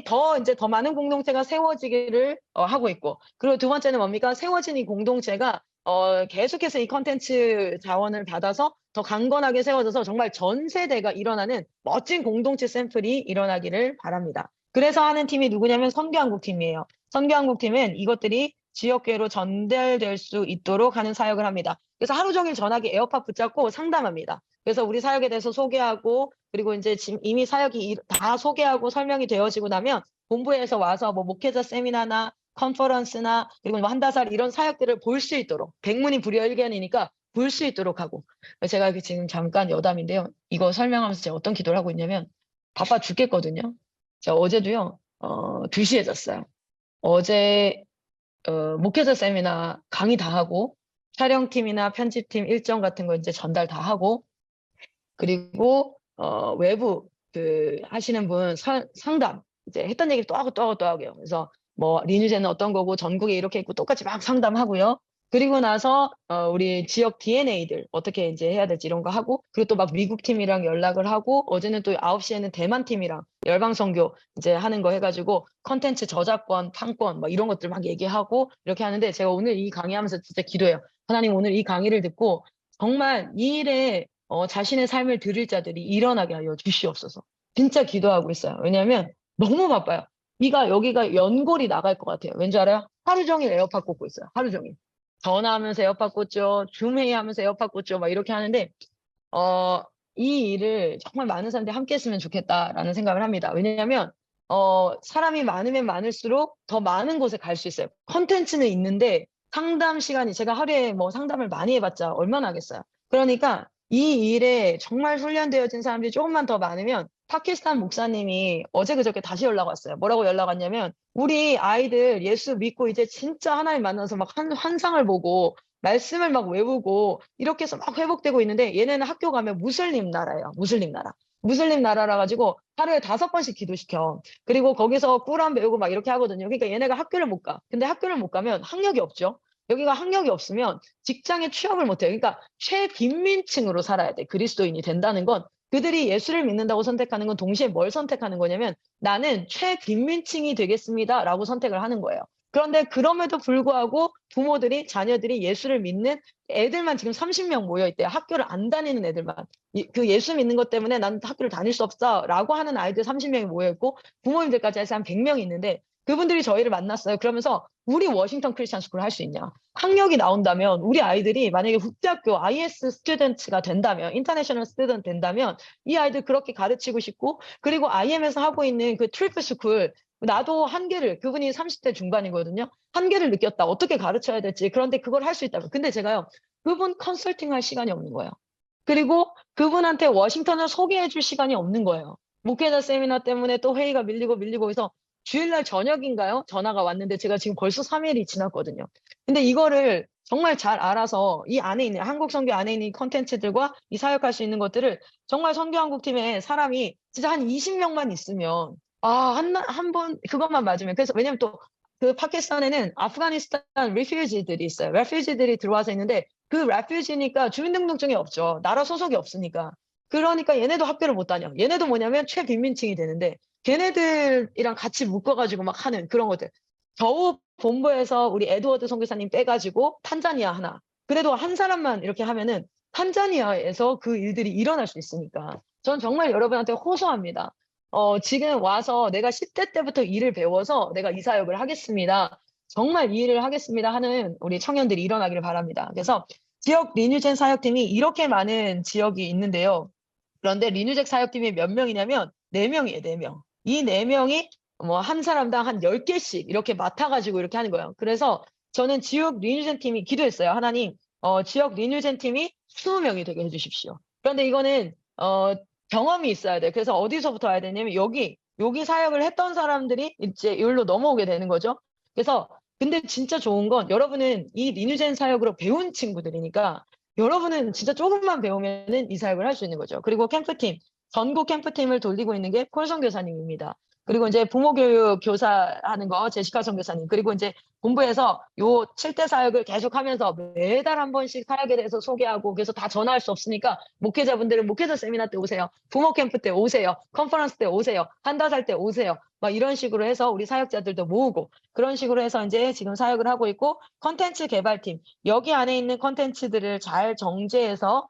더 많은 공동체가 세워지기를 하고 있고 그리고 두 번째는 뭡니까? 세워진 이 공동체가 계속해서 이 컨텐츠 자원을 받아서 더 강건하게 세워져서 정말 전 세대가 일어나는 멋진 공동체 샘플이 일어나기를 바랍니다. 그래서 하는 팀이 누구냐면 선교한국 팀이에요. 선교한국 팀은 이것들이 지역교회로 전달될 수 있도록 하는 사역을 합니다. 그래서 하루 종일 전화기 에어팟 붙잡고 상담합니다. 그래서 우리 사역에 대해서 소개하고 그리고 이제 지금 이미 사역이 다 소개하고 설명이 되어지고 나면 본부에서 와서 뭐 목회자 세미나나 컨퍼런스나 그리고 뭐 한다살 이런 사역들을 볼 수 있도록 백문이 불여일견이니까 볼 수 있도록 하고 제가 지금 잠깐 여담인데요. 이거 설명하면서 제가 어떤 기도를 하고 있냐면 바빠 죽겠거든요. 제가 어제도요 2시에 잤어요. 어제 목회자 세미나 강의 다 하고 촬영팀이나 편집팀 일정 같은 거 이제 전달 다 하고 그리고 외부 하시는 분 상담 이제 했던 얘기를 또 하고 또 하고 또 하고요. 그래서 뭐 리뉴제는 어떤 거고 전국에 이렇게 있고 똑같이 막 상담하고요. 그리고 나서 우리 지역 DNA들 어떻게 이제 해야 될지 이런 거 하고, 그리고 또 막 미국 팀이랑 연락을 하고, 어제는 또 9시에는 대만 팀이랑 열방선교 이제 하는 거 해가지고 컨텐츠 저작권, 판권 막 이런 것들 막 얘기하고 이렇게 하는데, 제가 오늘 이 강의하면서 진짜 기도해요. 하나님, 오늘 이 강의를 듣고 정말 이 일에 자신의 삶을 드릴 자들이 일어나게 하여 주시옵소서. 진짜 기도하고 있어요. 왜냐하면 너무 바빠요. 여기가 연골이 나갈 것 같아요. 왠지 알아요? 하루 종일 에어팟 꽂고 있어요. 하루 종일. 전화하면서 에어팟 꽂죠. 줌 회의하면서 에어팟 꽂죠. 막 이렇게 하는데 이 일을 정말 많은 사람들이 함께 했으면 좋겠다라는 생각을 합니다. 왜냐하면 사람이 많으면 많을수록 더 많은 곳에 갈 수 있어요. 컨텐츠는 있는데 상담 시간이, 제가 하루에 뭐 상담을 많이 해봤자 얼마나 하겠어요. 그러니까 이 일에 정말 훈련되어진 사람들이 조금만 더 많으면, 파키스탄 목사님이 어제 그저께 다시 연락 왔어요. 뭐라고 연락 왔냐면, 우리 아이들 예수 믿고 이제 진짜 하나님 만나서 막 환상을 보고 말씀을 막 외우고 이렇게 해서 막 회복되고 있는데, 얘네는 학교 가면 무슬림 나라예요. 무슬림 나라. 무슬림 나라라 가지고 하루에 5번씩 기도시켜. 그리고 거기서 꾸란 배우고 막 이렇게 하거든요. 그러니까 얘네가 학교를 못 가. 근데 학교를 못 가면 학력이 없죠. 여기가 학력이 없으면 직장에 취업을 못 해요. 그러니까 최빈민층으로 살아야 돼. 그리스도인이 된다는 건, 그들이 예수를 믿는다고 선택하는 건 동시에 뭘 선택하는 거냐면, 나는 최빈민층이 되겠습니다라고 선택을 하는 거예요. 그런데 그럼에도 불구하고 부모들이, 자녀들이 예수를 믿는 애들만 지금 30명 모여 있대요. 학교를 안 다니는 애들만. 그 예수 믿는 것 때문에 난 학교를 다닐 수 없어라고 하는 아이들 30명이 모여 있고, 부모님들까지 해서 한 100명이 있는데, 그분들이 저희를 만났어요. 그러면서 우리 워싱턴 크리스천 스쿨을 할 수 있냐? 학력이 나온다면 우리 아이들이 만약에 국제학교 IS 스튜던트가 된다면, 인터내셔널 스튜던트 된다면, 이 아이들 그렇게 가르치고 싶고, 그리고 IM에서 하고 있는 그 트리플 스쿨, 나도 한계를, 그분이 30대 중반이거든요. 한계를 느꼈다. 어떻게 가르쳐야 될지. 그런데 그걸 할 수 있다면. 근데 제가요, 그분 컨설팅 할 시간이 없는 거예요. 그리고 그분한테 워싱턴을 소개해 줄 시간이 없는 거예요. 목회자 세미나 때문에 또 회의가 밀리고 해서 주일날 저녁인가요? 전화가 왔는데 제가 지금 벌써 3일이 지났거든요. 근데 이거를 정말 잘 알아서 이 안에 있는, 한국 선교 안에 있는 이 컨텐츠들과 이 사역할 수 있는 것들을 정말 선교한국팀에 사람이 진짜 한 20명만 있으면, 한 번 그것만 맞으면. 그래서 왜냐면 또 그 파키스탄에는 아프가니스탄 리퓨지들이 있어요. 레퓨지들이 들어와서 있는데, 그 레퓨지니까 주민등록증이 없죠. 나라 소속이 없으니까. 그러니까 얘네도 학교를 못 다녀. 얘네도 뭐냐면 최빈민층이 되는데, 걔네들이랑 같이 묶어가지고 막 하는 그런 것들. 겨우 본부에서 우리 에드워드 선교사님 빼가지고 탄자니아 하나. 그래도 한 사람만 이렇게 하면은 탄자니아에서 그 일들이 일어날 수 있으니까. 전 정말 여러분한테 호소합니다. 지금 와서 내가 10대 때부터 일을 배워서 내가 이 사역을 하겠습니다. 정말 이 일을 하겠습니다 하는 우리 청년들이 일어나기를 바랍니다. 그래서 지역 리뉴젠 사역팀이 이렇게 많은 지역이 있는데요. 그런데 리뉴잭 사역팀이 몇 명이냐면 4명이에요, 4명. 이 4명이 뭐 한 사람당 한 10개씩 이렇게 맡아가지고 이렇게 하는 거예요. 그래서 저는 지역 리뉴젠 팀이 기도했어요. 하나님, 지역 리뉴젠 팀이 20명이 되게 해주십시오. 그런데 이거는 경험이 있어야 돼요. 그래서 어디서부터 와야 되냐면 여기 사역을 했던 사람들이 이제 여기로 넘어오게 되는 거죠. 그래서 근데 진짜 좋은 건, 여러분은 이 리뉴젠 사역으로 배운 친구들이니까 여러분은 진짜 조금만 배우면은 이 사역을 할 수 있는 거죠. 그리고 캠프팀, 전국 캠프팀을 돌리고 있는 게 콜 선교사님입니다. 그리고 이제 부모교육 교사 하는 거 제시카 선교사님, 그리고 이제 본부에서 요 7대 사역을 계속하면서 매달 한 번씩 사역에 대해서 소개하고, 그래서 다 전화할 수 없으니까 목회자분들은 목회자 세미나 때 오세요, 부모 캠프 때 오세요, 컨퍼런스 때 오세요, 한다살 때 오세요, 막 이런 식으로 해서 우리 사역자들도 모으고, 그런 식으로 해서 이제 지금 사역을 하고 있고, 컨텐츠 개발팀, 여기 안에 있는 컨텐츠들을 잘 정제해서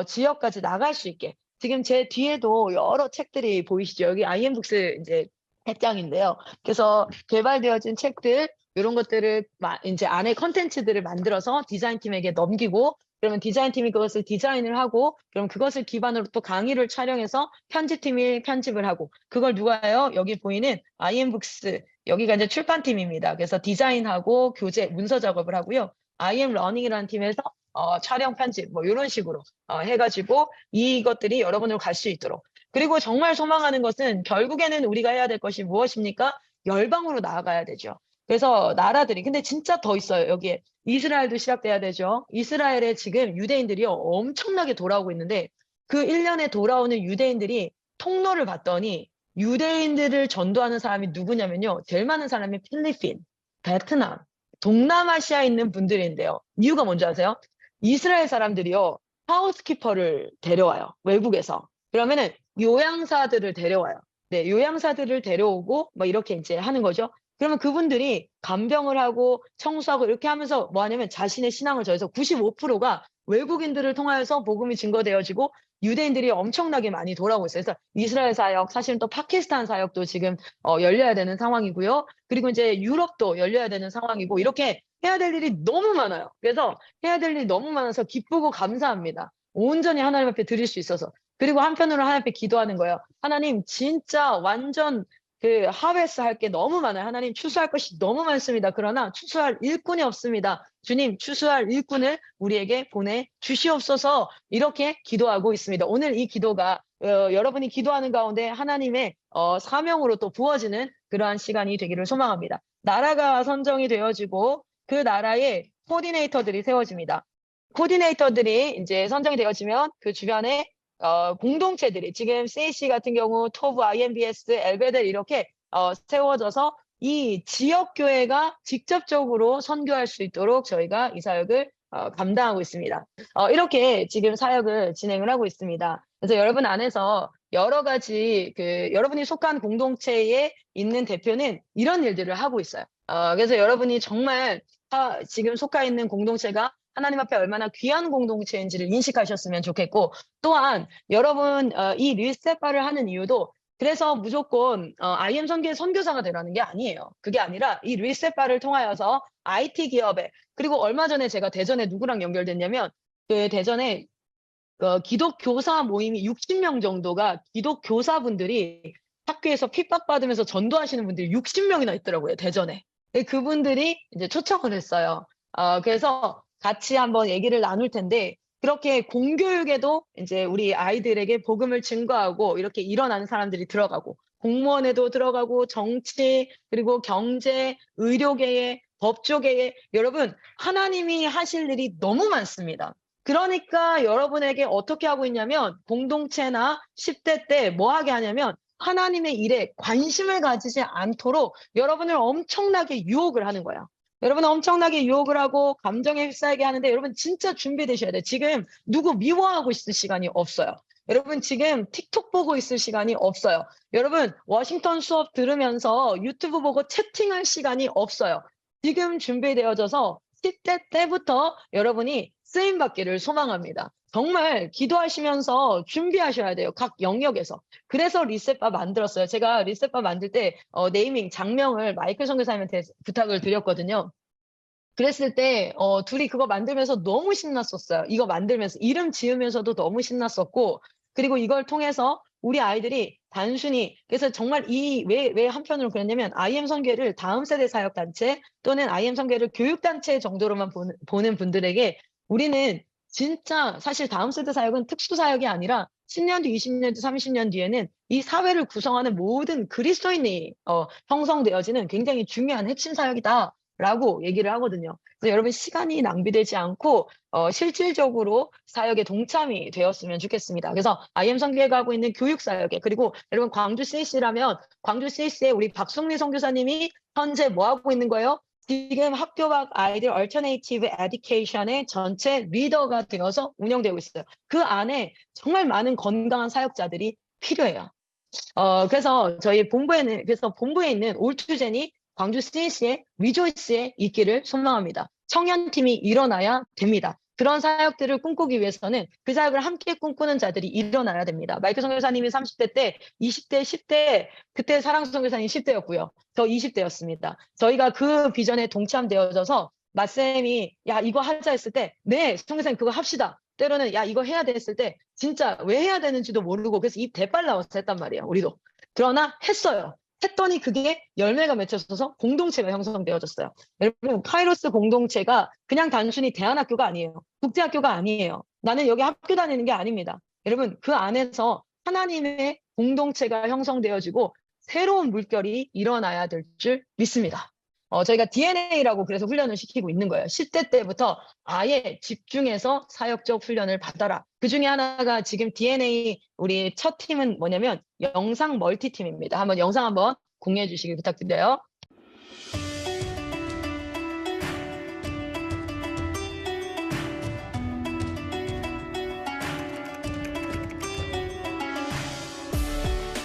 지역까지 나갈 수 있게. 지금 제 뒤에도 여러 책들이 보이시죠? 여기 IM북스 이제 책장인데요. 그래서 개발되어진 책들, 이런 것들을 이제 안에 컨텐츠들을 만들어서 디자인팀에게 넘기고, 그러면 디자인팀이 그것을 디자인을 하고, 그럼 그것을 기반으로 또 강의를 촬영해서 편집팀이 편집을 하고, 그걸 누가 해요? 여기 보이는 IM북스, 여기가 이제 출판팀입니다. 그래서 디자인하고 교재, 문서 작업을 하고요. IM러닝이라는 팀에서 촬영 편집 뭐 이런 식으로 해가지고 이것들이 여러분으로 갈 수 있도록. 그리고 정말 소망하는 것은, 결국에는 우리가 해야 될 것이 무엇입니까? 열방으로 나아가야 되죠. 그래서 나라들이, 근데 진짜 더 있어요. 여기에 이스라엘도 시작돼야 되죠. 이스라엘에 지금 유대인들이요 엄청나게 돌아오고 있는데, 그 1년에 돌아오는 유대인들이 통로를 봤더니 유대인들을 전도하는 사람이 누구냐면요, 제일 많은 사람이 필리핀, 베트남, 동남아시아에 있는 분들인데요. 이유가 뭔지 아세요? 이스라엘 사람들이요, 하우스키퍼를 데려와요. 외국에서. 그러면은 요양사들을 데려와요. 네, 요양사들을 데려오고 뭐 이렇게 이제 하는 거죠. 그러면 그분들이 간병을 하고 청소하고 이렇게 하면서 뭐 하냐면 자신의 신앙을 저해서 95%가 외국인들을 통하여서 복음이 증거되어지고 유대인들이 엄청나게 많이 돌아오고 있어요. 그래서 이스라엘 사역, 사실은 또 파키스탄 사역도 지금 열려야 되는 상황이고요. 그리고 이제 유럽도 열려야 되는 상황이고 이렇게 해야 될 일이 너무 많아요. 그래서 해야 될 일이 너무 많아서 기쁘고 감사합니다. 온전히 하나님 앞에 드릴 수 있어서. 그리고 한편으로 하나님 앞에 기도하는 거예요. 하나님 진짜 완전 그 하베스 할 게 너무 많아요. 하나님 추수할 것이 너무 많습니다. 그러나 추수할 일꾼이 없습니다. 주님 추수할 일꾼을 우리에게 보내 주시옵소서 이렇게 기도하고 있습니다. 오늘 이 기도가 여러분이 기도하는 가운데 하나님의 사명으로 또 부어지는 그러한 시간이 되기를 소망합니다. 나라가 선정이 되어지고 그 나라의 코디네이터들이 세워집니다. 코디네이터들이 이제 선정이 되어지면 그 주변에 공동체들이 지금 CAC 같은 경우 토브, IMBS, 엘베델 이렇게 세워져서 이 지역 교회가 직접적으로 선교할 수 있도록 저희가 이 사역을 감당하고 있습니다. 이렇게 지금 사역을 진행을 하고 있습니다. 그래서 여러분 안에서 여러 가지 여러분이 속한 공동체에 있는 대표는 이런 일들을 하고 있어요. 그래서 여러분이 정말 지금 속해 있는 공동체가 하나님 앞에 얼마나 귀한 공동체인지를 인식하셨으면 좋겠고 또한 여러분 이 리셋바를 하는 이유도 그래서 무조건 IM 선교의 선교사가 되라는 게 아니에요. 그게 아니라 이 리셋바를 통하여서 IT 기업에 그리고 얼마 전에 제가 대전에 누구랑 연결됐냐면 그 대전에 기독교사 모임이 60명 정도가 기독교사분들이 학교에서 핍박받으면서 전도하시는 분들이 60명이나 있더라고요. 대전에. 그분들이 이제 초청을 했어요. 그래서 같이 한번 얘기를 나눌 텐데 그렇게 공교육에도 이제 우리 아이들에게 복음을 증거하고 이렇게 일어나는 사람들이 들어가고 공무원에도 들어가고 정치 그리고 경제, 의료계에 법조계에 여러분 하나님이 하실 일이 너무 많습니다. 그러니까 여러분에게 어떻게 하고 있냐면 공동체나 10대 때 뭐 하게 하냐면 하나님의 일에 관심을 가지지 않도록 여러분을 엄청나게 유혹을 하는 거예요. 여러분 엄청나게 유혹을 하고 감정에 휩싸이게 하는데 여러분 진짜 준비되셔야 돼요. 지금 누구 미워하고 있을 시간이 없어요. 여러분 지금 틱톡 보고 있을 시간이 없어요. 여러분 워싱턴 수업 들으면서 유튜브 보고 채팅할 시간이 없어요. 지금 준비되어져서 10대 때부터 여러분이 쓰임받기를 소망합니다. 정말 기도하시면서 준비하셔야 돼요. 각 영역에서. 그래서 리셋바 만들었어요. 제가 리셋바 만들 때 네이밍, 장명을 마이클 선교사님한테 부탁을 드렸거든요. 그랬을 때 둘이 그거 만들면서 너무 신났었어요. 이거 만들면서 이름 지으면서도 너무 신났었고 그리고 이걸 통해서 우리 아이들이 단순히 그래서 정말 왜 한편으로 그랬냐면 IM 선교를 다음 세대 사역단체 또는 IM 선교를 교육단체 정도로만 보는 분들에게 우리는 진짜 사실 다음 세대 사역은 특수 사역이 아니라 10년 뒤, 20년 뒤, 30년 뒤에는 이 사회를 구성하는 모든 그리스도인이 형성되어지는 굉장히 중요한 핵심 사역이다라고 얘기를 하거든요. 그래서 여러분 시간이 낭비되지 않고 실질적으로 사역에 동참이 되었으면 좋겠습니다. 그래서 IM 선교회가 하고 있는 교육 사역에 그리고 여러분 광주 CAC라면 광주 CAC에 우리 박송리 선교사님이 현재 뭐 하고 있는 거예요? 지금 학교 밖 아이들 얼터네이티브 에듀케이션의 전체 리더가 되어서 운영되고 있어요. 그 안에 정말 많은 건강한 사역자들이 필요해요. 그래서 저희 본부에 있는 올투젠이 광주 CAC의 리조이스에 있기를 소망합니다. 청년팀이 일어나야 됩니다. 그런 사역들을 꿈꾸기 위해서는 그 사역을 함께 꿈꾸는 자들이 일어나야 됩니다. 마이클 선교사님이 30대 때 20대, 10대 그때 사랑 선교사님 10대였고요. 저 20대였습니다. 저희가 그 비전에 동참되어져서 마쌤이 야 이거 하자 했을 때 네 선교사님 그거 합시다. 때로는 야 이거 해야 돼 했을 때 진짜 왜 해야 되는지도 모르고 그래서 입 대빨 나와서 했단 말이에요. 우리도. 그러나 했어요. 했더니 그게 열매가 맺혀져서 공동체가 형성되어졌어요. 여러분 카이로스 공동체가 그냥 단순히 대안학교가 아니에요. 국제학교가 아니에요. 나는 여기 학교 다니는 게 아닙니다. 여러분 그 안에서 하나님의 공동체가 형성되어지고 새로운 물결이 일어나야 될 줄 믿습니다. 저희가 DNA라고 그래서 훈련을 시키고 있는 거예요. 10대 때부터 아예 집중해서 사역적 훈련을 받아라. 그 중에 하나가 지금 DNA 우리 첫 팀은 뭐냐면 영상 멀티팀입니다. 한번 영상 한번 공유해 주시기 부탁드려요.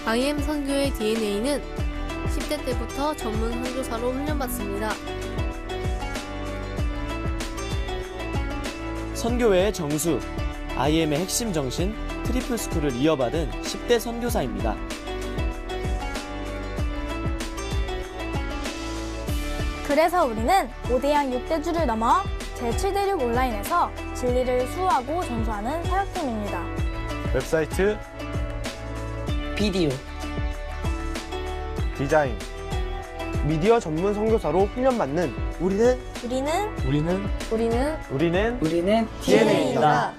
IM 선교의 DNA는 10대 때부터 전문 선교사로 훈련받습니다. 선교회의 정수, IM의 핵심 정신, 트리플 스쿨을 이어받은 10대 선교사입니다. 그래서 우리는 5대양 6대주를 넘어 제7대륙 온라인에서 진리를 수호하고 전수하는 사역팀입니다. 웹사이트, 비디오, 디자인, 미디어 전문 선교사로 훈련받는 우리는 DNA입니다.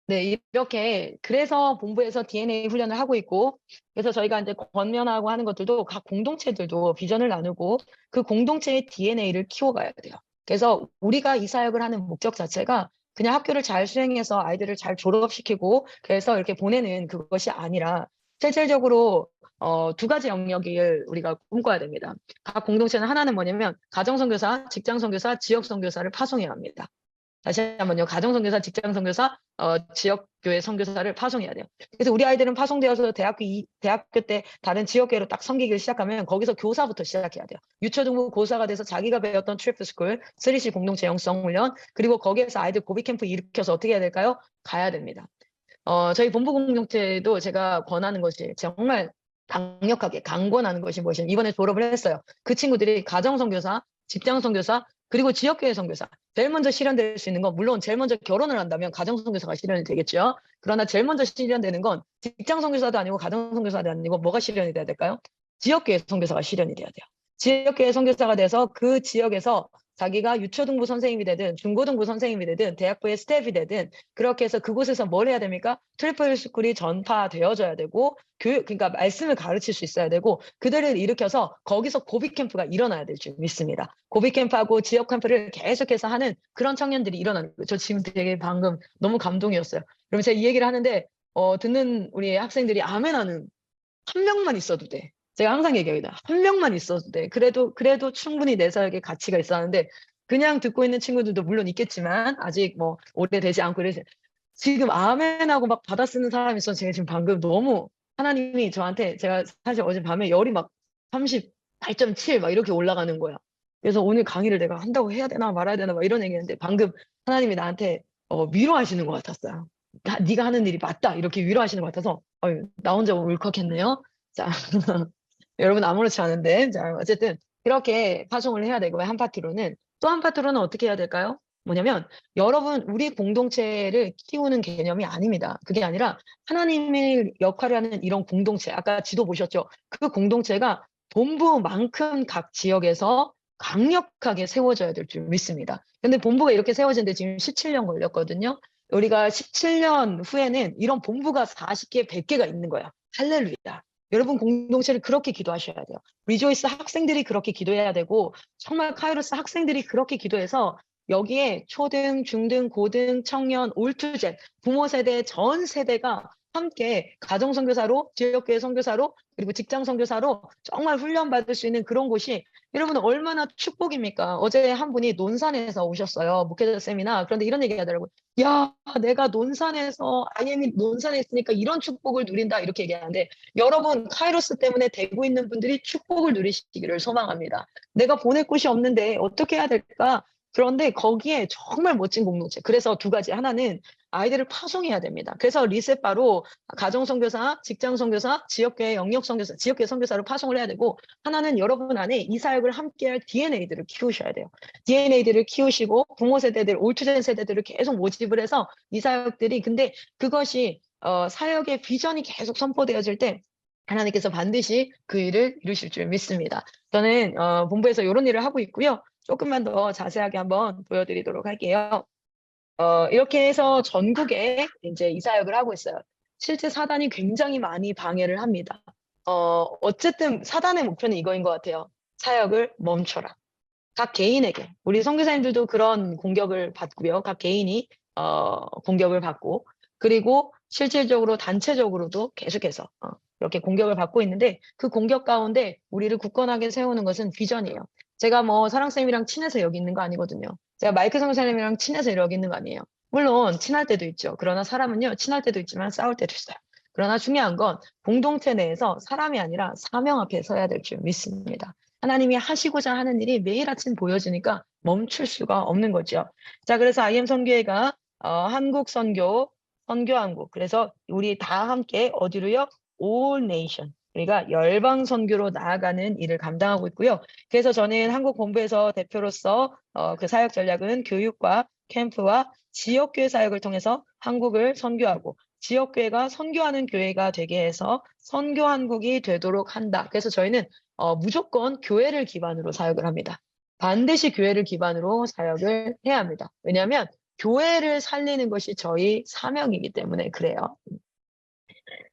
네, 이렇게 그래서 본부에서 DNA 훈련을 하고 있고, 그래서 저희가 이제 권면하고 하는 것들도 각 공동체들도 비전을 나누고 그 공동체의 DNA를 키워가야 돼요. 그래서 우리가 이 사역을 하는 목적 자체가 그냥 학교를 잘 수행해서 아이들을 잘 졸업시키고 그래서 이렇게 보내는 그것이 아니라 실질적으로 두 가지 영역을 우리가 꿈꿔야 됩니다. 각 공동체는 하나는 뭐냐면 가정선교사, 직장선교사, 지역선교사를 파송해야 합니다. 다시 한번요. 가정선교사, 직장선교사, 지역교회 선교사를 파송해야 돼요. 그래서 우리 아이들은 파송되어서 대학교 때 다른 지역교회로 딱 섬기기를 시작하면 거기서 교사부터 시작해야 돼요. 유초등부 고사가 돼서 자기가 배웠던 트리플스쿨, 3C 공동체 영성 훈련, 그리고 거기에서 아이들 고비캠프 일으켜서 어떻게 해야 될까요? 가야 됩니다. 저희 본부 공동체도 제가 권하는 것이 정말 강력하게 강권하는 것이 무엇이냐면 이번에 졸업을 했어요. 그 친구들이 가정선교사, 직장선교사, 그리고 지역교회 선교사. 제일 먼저 실현될 수 있는 건 물론 제일 먼저 결혼을 한다면 가정선교사가 실현이 되겠죠. 그러나 제일 먼저 실현되는 건 직장선교사도 아니고 가정선교사도 아니고 뭐가 실현이 돼야 될까요? 지역교회 선교사가 실현이 돼야 돼요. 지역교회 선교사가 돼서 그 지역에서 자기가 유초등부 선생님이 되든 중고등부 선생님이 되든 대학부의 스텝이 되든 그렇게 해서 그곳에서 뭘 해야 됩니까? 트리플 스쿨이 전파되어져야 되고 그러니까 말씀을 가르칠 수 있어야 되고 그들을 일으켜서 거기서 고비 캠프가 일어나야 될 줄 믿습니다. 고비 캠프하고 지역 캠프를 계속해서 하는 그런 청년들이 일어나는 거예요. 저 지금 되게 방금 너무 감동이었어요. 그럼 제가 이 얘기를 하는데 듣는 우리 학생들이 아멘하는 한 명만 있어도 돼. 제가 항상 얘기합니다. 한 명만 있어도 돼. 그래도 충분히 내 사역에 가치가 있어 하는데 그냥 듣고 있는 친구들도 물론 있겠지만 아직 뭐 오래되지 않고 그래서 지금 아멘하고 막 받아 쓰는 사람이 있어서 제가 지금 방금 너무 하나님이 저한테 제가 사실 어제 밤에 열이 막 38.7 막 이렇게 올라가는 거야. 그래서 오늘 강의를 내가 한다고 해야 되나 말아야 되나 막 이런 얘기했는데 방금 하나님이 나한테 위로하시는 것 같았어요. 네가 하는 일이 맞다 이렇게 위로하시는 것 같아서 나 혼자 울컥했네요. 자. 여러분 아무렇지 않은데 자 어쨌든 그렇게 파송을 해야 되고 한 파트로는 또 한 파트로는 어떻게 해야 될까요? 뭐냐면 여러분 우리 공동체를 키우는 개념이 아닙니다. 그게 아니라 하나님의 역할을 하는 이런 공동체 아까 지도 보셨죠? 그 공동체가 본부만큼 각 지역에서 강력하게 세워져야 될 줄 믿습니다. 근데 본부가 이렇게 세워지는데 지금 17년 걸렸거든요. 우리가 17년 후에는 이런 본부가 40개, 100개가 있는 거야. 할렐루야. 여러분 공동체를 그렇게 기도하셔야 돼요. 리조이스 학생들이 그렇게 기도해야 되고 정말 카이로스 학생들이 그렇게 기도해서 여기에 초등, 중등, 고등, 청년, 올투제, 부모 세대, 전 세대가 함께 가정선교사로, 지역교회 선교사로, 그리고 직장선교사로 정말 훈련받을 수 있는 그런 곳이 여러분 얼마나 축복입니까? 어제 한 분이 논산에서 오셨어요. 목회자 세미나. 그런데 이런 얘기 하더라고요. 야, 내가 논산에서, IM이 논산에 있으니까 이런 축복을 누린다. 이렇게 얘기하는데 여러분 카이로스 때문에 되고 있는 분들이 축복을 누리시기를 소망합니다. 내가 보낼 곳이 없는데 어떻게 해야 될까? 그런데 거기에 정말 멋진 공동체. 그래서 두 가지. 하나는 아이들을 파송해야 됩니다. 그래서 리셋바로 가정선교사, 직장선교사, 지역교회 영역선교사, 지역교회 선교사로 파송을 해야 되고 하나는 여러분 안에 이 사역을 함께할 DNA들을 키우셔야 돼요. DNA들을 키우시고 부모 세대들, 올투된 세대들을 계속 모집을 해서 이 사역들이 근데 그것이 사역의 비전이 계속 선포되어질 때 하나님께서 반드시 그 일을 이루실 줄 믿습니다. 저는 본부에서 이런 일을 하고 있고요. 조금만 더 자세하게 한번 보여드리도록 할게요. 이렇게 해서 전국에 이제 이 사역을 하고 있어요. 실제 사단이 굉장히 많이 방해를 합니다. 어쨌든 사단의 목표는 이거인 것 같아요. 사역을 멈춰라. 각 개인에게 우리 선교사님들도 그런 공격을 받고요. 각 개인이 공격을 받고 그리고 실질적으로 단체적으로도 계속해서 이렇게 공격을 받고 있는데 그 공격 가운데 우리를 굳건하게 세우는 것은 비전이에요. 제가 뭐 사랑쌤이랑 친해서 여기 있는 거 아니거든요. 제가 마이크 선교사님이랑 친해서 여기 있는 거 아니에요. 물론 친할 때도 있죠. 그러나 사람은요, 친할 때도 있지만 싸울 때도 있어요. 그러나 중요한 건 공동체 내에서 사람이 아니라 사명 앞에 서야 될 줄 믿습니다. 하나님이 하시고자 하는 일이 매일 아침 보여지니까 멈출 수가 없는 거죠. 자, 그래서 IM 선교회가 한국 선교한국. 그래서 우리 다 함께 어디로요? All Nation. 우리가 열방 선교로 나아가는 일을 감당하고 있고요. 그래서 저는 한국 본부에서 대표로서 그 사역 전략은 교육과 캠프와 지역교회 사역을 통해서 한국을 선교하고 지역교회가 선교하는 교회가 되게 해서 선교한국이 되도록 한다. 그래서 저희는 무조건 교회를 기반으로 사역을 합니다. 반드시 교회를 기반으로 사역을 해야 합니다. 왜냐하면 교회를 살리는 것이 저희 사명이기 때문에 그래요.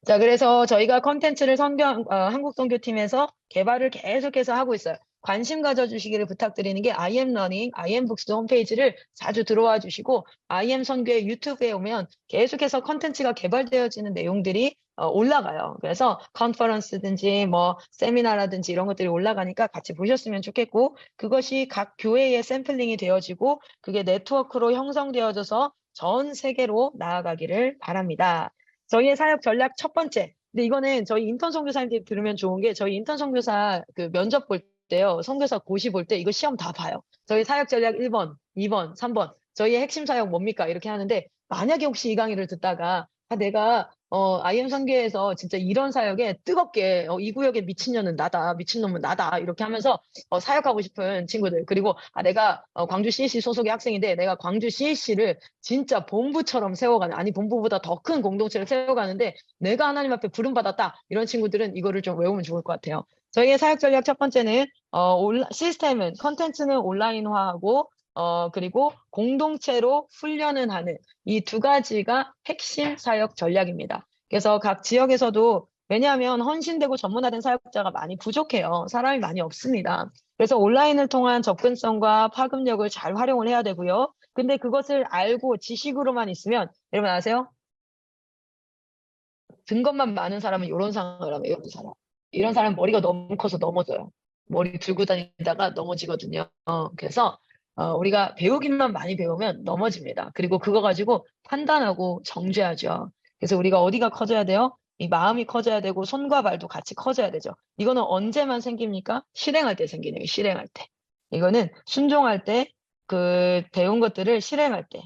자, 그래서 저희가 컨텐츠를 한국 선교팀에서 개발을 계속해서 하고 있어요. 관심 가져주시기를 부탁드리는 게 IM 러닝, IM 북스 홈페이지를 자주 들어와 주시고 IM 선교의 유튜브에 오면 계속해서 컨텐츠가 개발되어지는 내용들이 올라가요. 그래서 컨퍼런스든지 뭐 세미나라든지 이런 것들이 올라가니까 같이 보셨으면 좋겠고 그것이 각 교회에 샘플링이 되어지고 그게 네트워크로 형성되어져서 전 세계로 나아가기를 바랍니다. 저희의 사역 전략 첫 번째. 근데 이거는 저희 인턴 선교사님들이 들으면 좋은 게 저희 인턴 선교사 그 면접 볼 때요. 선교사 고시 볼 때 이거 시험 다 봐요. 저희 사역 전략 1번, 2번, 3번. 저희의 핵심 사역 뭡니까? 이렇게 하는데 만약에 혹시 이 강의를 듣다가 내가 IM 선교에서 진짜 이런 사역에 뜨겁게 이 구역의 미친년은 나다. 미친놈은 나다. 이렇게 하면서 사역하고 싶은 친구들. 그리고 내가 광주 CEC 소속의 학생인데 내가 광주 CEC를 진짜 본부처럼 세워가는 아니 본부보다 더 큰 공동체를 세워가는데 내가 하나님 앞에 부름받았다. 이런 친구들은 이거를 좀 외우면 좋을 것 같아요. 저희의 사역 전략 첫 번째는 시스템은 컨텐츠는 온라인화하고 그리고 공동체로 훈련을 하는 이 두 가지가 핵심 사역 전략입니다. 그래서 각 지역에서도 왜냐하면 헌신되고 전문화된 사역자가 많이 부족해요. 사람이 많이 없습니다. 그래서 온라인을 통한 접근성과 파급력을 잘 활용을 해야 되고요. 근데 그것을 알고 지식으로만 있으면 여러분 아세요? 든 것만 많은 사람은 이런 상황을 하면 이런 사람. 이런 사람 머리가 너무 커서 넘어져요. 머리 들고 다니다가 넘어지거든요. 그래서 우리가 배우기만 많이 배우면 넘어집니다. 그리고 그거 가지고 판단하고 정죄하죠. 그래서 우리가 어디가 커져야 돼요? 이 마음이 커져야 되고 손과 발도 같이 커져야 되죠. 이거는 언제만 생깁니까? 실행할 때 생기네요. 실행할 때. 이거는 순종할 때 그 배운 것들을 실행할 때.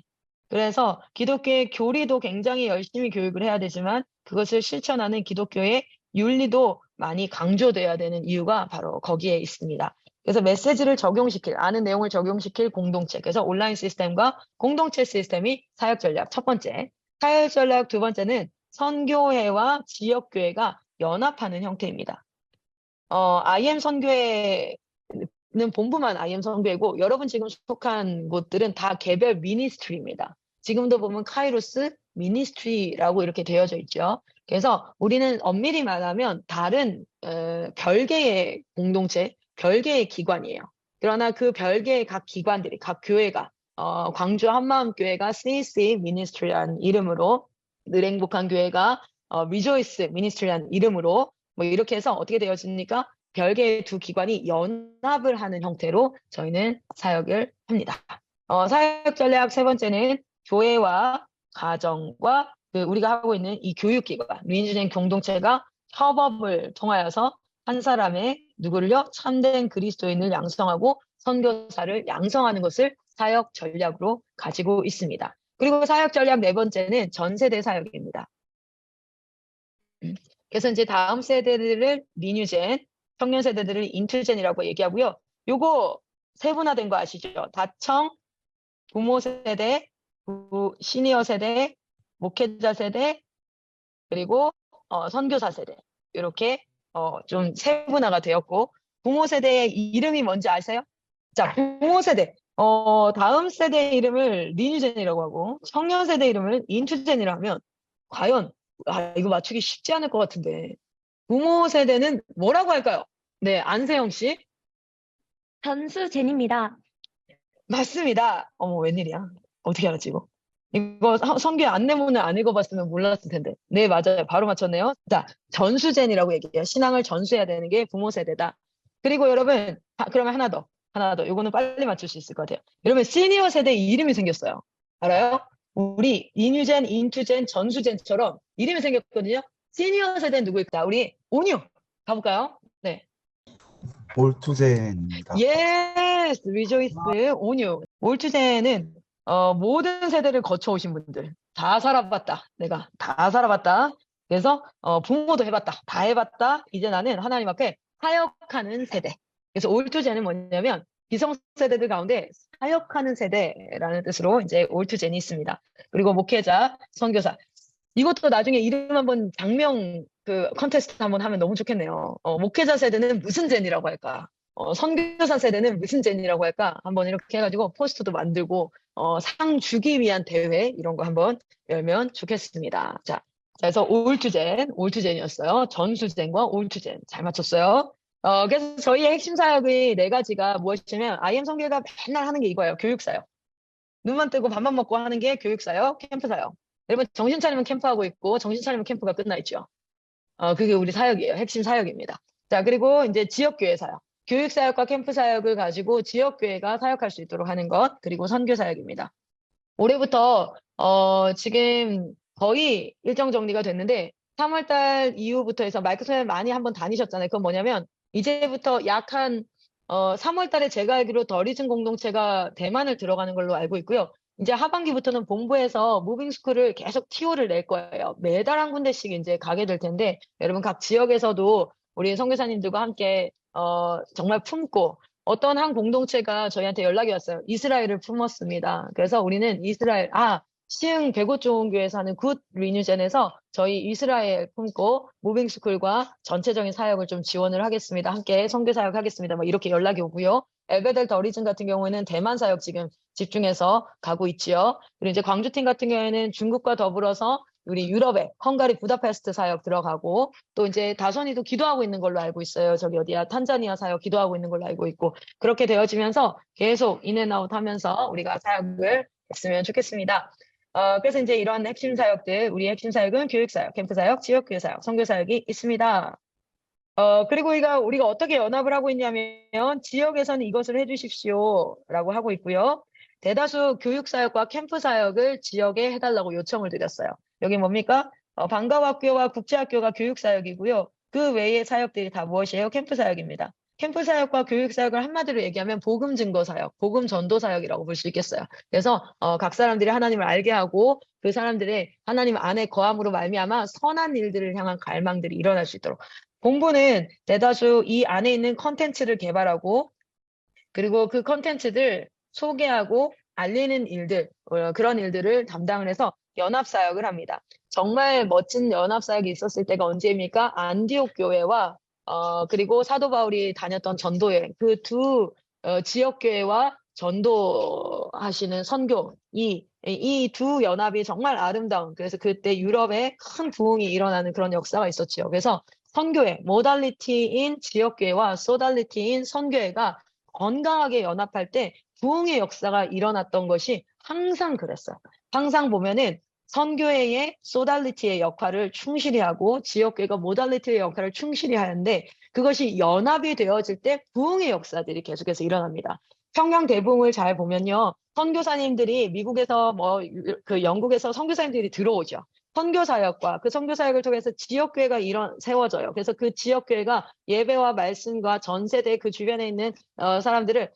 그래서 기독교의 교리도 굉장히 열심히 교육을 해야 되지만 그것을 실천하는 기독교의 윤리도 많이 강조돼야 되는 이유가 바로 거기에 있습니다. 그래서 메시지를 적용시킬, 아는 내용을 적용시킬 공동체. 그래서 온라인 시스템과 공동체 시스템이 사역 전략 첫 번째. 사역 전략 두 번째는 선교회와 지역교회가 연합하는 형태입니다. IM 선교회는 본부만 IM 선교회고 여러분 지금 속한 곳들은 다 개별 미니스트리입니다. 지금도 보면 카이로스 미니스트리라고 이렇게 되어져 있죠. 그래서 우리는 엄밀히 말하면 다른 별개의 공동체, 별개의 기관이에요. 그러나 그 별개의 각 기관들이, 각 교회가 광주 한마음교회가 CC 미니스트리라는 이름으로 늘 행복한 교회가 리조이스 미니스트리라는 이름으로 뭐 이렇게 해서 어떻게 되어집니까? 별개의 두 기관이 연합을 하는 형태로 저희는 사역을 합니다. 사역 전략 세 번째는 교회와 가정과 우리가 하고 있는 이 교육기관, 민주주의 공동체가 협업을 통하여서 한 사람의 누구를요? 참된 그리스도인을 양성하고 선교사를 양성하는 것을 사역 전략으로 가지고 있습니다. 그리고 사역 전략 네 번째는 전세대 사역입니다. 그래서 이제 다음 세대들을 리뉴젠, 청년 세대들을 인투젠이라고 얘기하고요. 요거 세분화된 거 아시죠? 다청, 부모 세대, 시니어 세대, 목회자 세대, 그리고 선교사 세대. 이렇게 좀 세분화가 되었고 부모 세대의 이름이 뭔지 아세요? 자, 부모 세대. 다음 세대의 이름을 리뉴젠이라고 하고 청년 세대 이름을 인투젠이라고 하면 과연 이거 맞추기 쉽지 않을 것 같은데 부모 세대는 뭐라고 할까요? 네, 안세영 씨. 전수젠입니다. 맞습니다. 어머, 웬일이야. 어떻게 알았지, 이거? 이거 선교의 안내문을 안 읽어봤으면 몰랐을 텐데. 네, 맞아요. 바로 맞췄네요. 자, 전수젠이라고 얘기해요. 신앙을 전수해야 되는 게 부모 세대다. 그리고 여러분, 그러면 하나 더. 이거는 빨리 맞출 수 있을 것 같아요. 여러분, 시니어 세대 이름이 생겼어요. 알아요? 우리 인유젠, 인투젠, 전수젠처럼 이름이 생겼거든요. 시니어 세대는 누구일까? 우리 온유 가볼까요? 네. 올투젠입니다. 예스, 리조이스, 온유. 올투젠은 모든 세대를 거쳐오신 분들 다 살아봤다. 내가 다 살아봤다. 그래서 부모도 해봤다. 다 해봤다. 이제 나는 하나님 앞에 사역하는 세대. 그래서 올투젠은 뭐냐면 기성세대들 가운데 사역하는 세대라는 뜻으로 이제 올투젠이 있습니다. 그리고 목회자, 선교사. 이것도 나중에 이름 한번 장명 그 컨테스트 한번 하면 너무 좋겠네요. 목회자 세대는 무슨 젠이라고 할까? 선교사 세대는 무슨 젠이라고 할까? 한번 이렇게 해가지고 포스터도 만들고 상 주기 위한 대회 이런 거 한번 열면 좋겠습니다. 자, 그래서 올투젠이었어요. 전수젠과 올투젠 잘 맞췄어요. 그래서 저희의 핵심 사역의 4가지가 무엇이냐면 IM 성교회가 맨날 하는 게 이거예요. 교육사역. 눈만 뜨고 밥만 먹고 하는 게 교육사역, 캠프사역. 여러분 정신 차리면 캠프하고 있고 정신 차리면 캠프가 끝나 있죠. 그게 우리 사역이에요. 핵심 사역입니다. 자, 그리고 이제 지역교회 사역. 교육사역과 캠프사역을 가지고 지역교회가 사역할 수 있도록 하는 것, 그리고 선교사역입니다. 올해부터 지금 거의 일정 정리가 됐는데 3월달 이후부터 해서 마이크 소연 많이 한번 다니셨잖아요. 그건 뭐냐면 이제부터 약 한 3월달에 제가 알기로 더 리즌 공동체가 대만을 들어가는 걸로 알고 있고요. 이제 하반기부터는 본부에서 무빙스쿨을 계속 TO를 낼 거예요. 매달 한 군데씩 이제 가게 될 텐데 여러분 각 지역에서도 우리 선교사님들과 함께 정말 품고 어떤 한 공동체가 저희한테 연락이 왔어요. 이스라엘을 품었습니다. 그래서 우리는 이스라엘, 시흥 백오종교에서 하는 굿 리뉴젠에서 저희 이스라엘 품고 무빙스쿨과 전체적인 사역을 좀 지원을 하겠습니다. 함께 선교 사역 하겠습니다. 뭐 이렇게 연락이 오고요. 엘베델 더 리즌 같은 경우에는 대만 사역 지금 집중해서 가고 있지요. 그리고 이제 광주팀 같은 경우에는 중국과 더불어서 우리 유럽에 헝가리 부다페스트 사역 들어가고 또 이제 다선이도 기도하고 있는 걸로 알고 있어요. 저기 어디야 탄자니아 사역 기도하고 있는 걸로 알고 있고 그렇게 되어지면서 계속 인앤아웃 하면서 우리가 사역을 했으면 좋겠습니다. 그래서 이제 이런 핵심 사역들, 우리 핵심 사역은 교육사역, 캠프사역, 지역교회사역, 선교사역이 있습니다. 그리고 우리가 어떻게 연합을 하고 있냐면 지역에서는 이것을 해주십시오라고 하고 있고요. 대다수 교육사역과 캠프사역을 지역에 해달라고 요청을 드렸어요. 여기 뭡니까? 방과학교와 국제학교가 교육사역이고요. 그 외의 사역들이 다 무엇이에요? 캠프사역입니다. 캠프사역과 교육사역을 한마디로 얘기하면 복음증거사역, 복음전도사역이라고 볼 수 있겠어요. 그래서 각 사람들이 하나님을 알게 하고 그 사람들의 하나님 안에 거함으로 말미암아 선한 일들을 향한 갈망들이 일어날 수 있도록 본부는 대다수 이 안에 있는 컨텐츠를 개발하고 그리고 그 컨텐츠들 소개하고 알리는 일들, 그런 일들을 담당을 해서 연합사역을 합니다. 정말 멋진 연합사역이 있었을 때가 언제입니까? 안디옥 교회와 그리고 사도 바울이 다녔던 전도여행, 그 두 지역교회와 전도하시는 선교, 이 두 연합이 정말 아름다운, 그래서 그때 유럽에 큰 부흥이 일어나는 그런 역사가 있었죠. 그래서 선교회, 모달리티인 지역교회와 소달리티인 선교회가 건강하게 연합할 때 부흥의 역사가 일어났던 것이 항상 그랬어요. 항상 보면은 선교회의 소달리티의 역할을 충실히 하고 지역교회가 모달리티의 역할을 충실히 하는데 그것이 연합이 되어질 때 부흥의 역사들이 계속해서 일어납니다. 평양 대부흥을 잘 보면요. 선교사님들이 미국에서 그 영국에서 선교사님들이 들어오죠. 선교사역과 그 선교사역을 통해서 지역교회가 세워져요. 그래서 그 지역교회가 예배와 말씀과 전 세대 그 주변에 있는 사람들을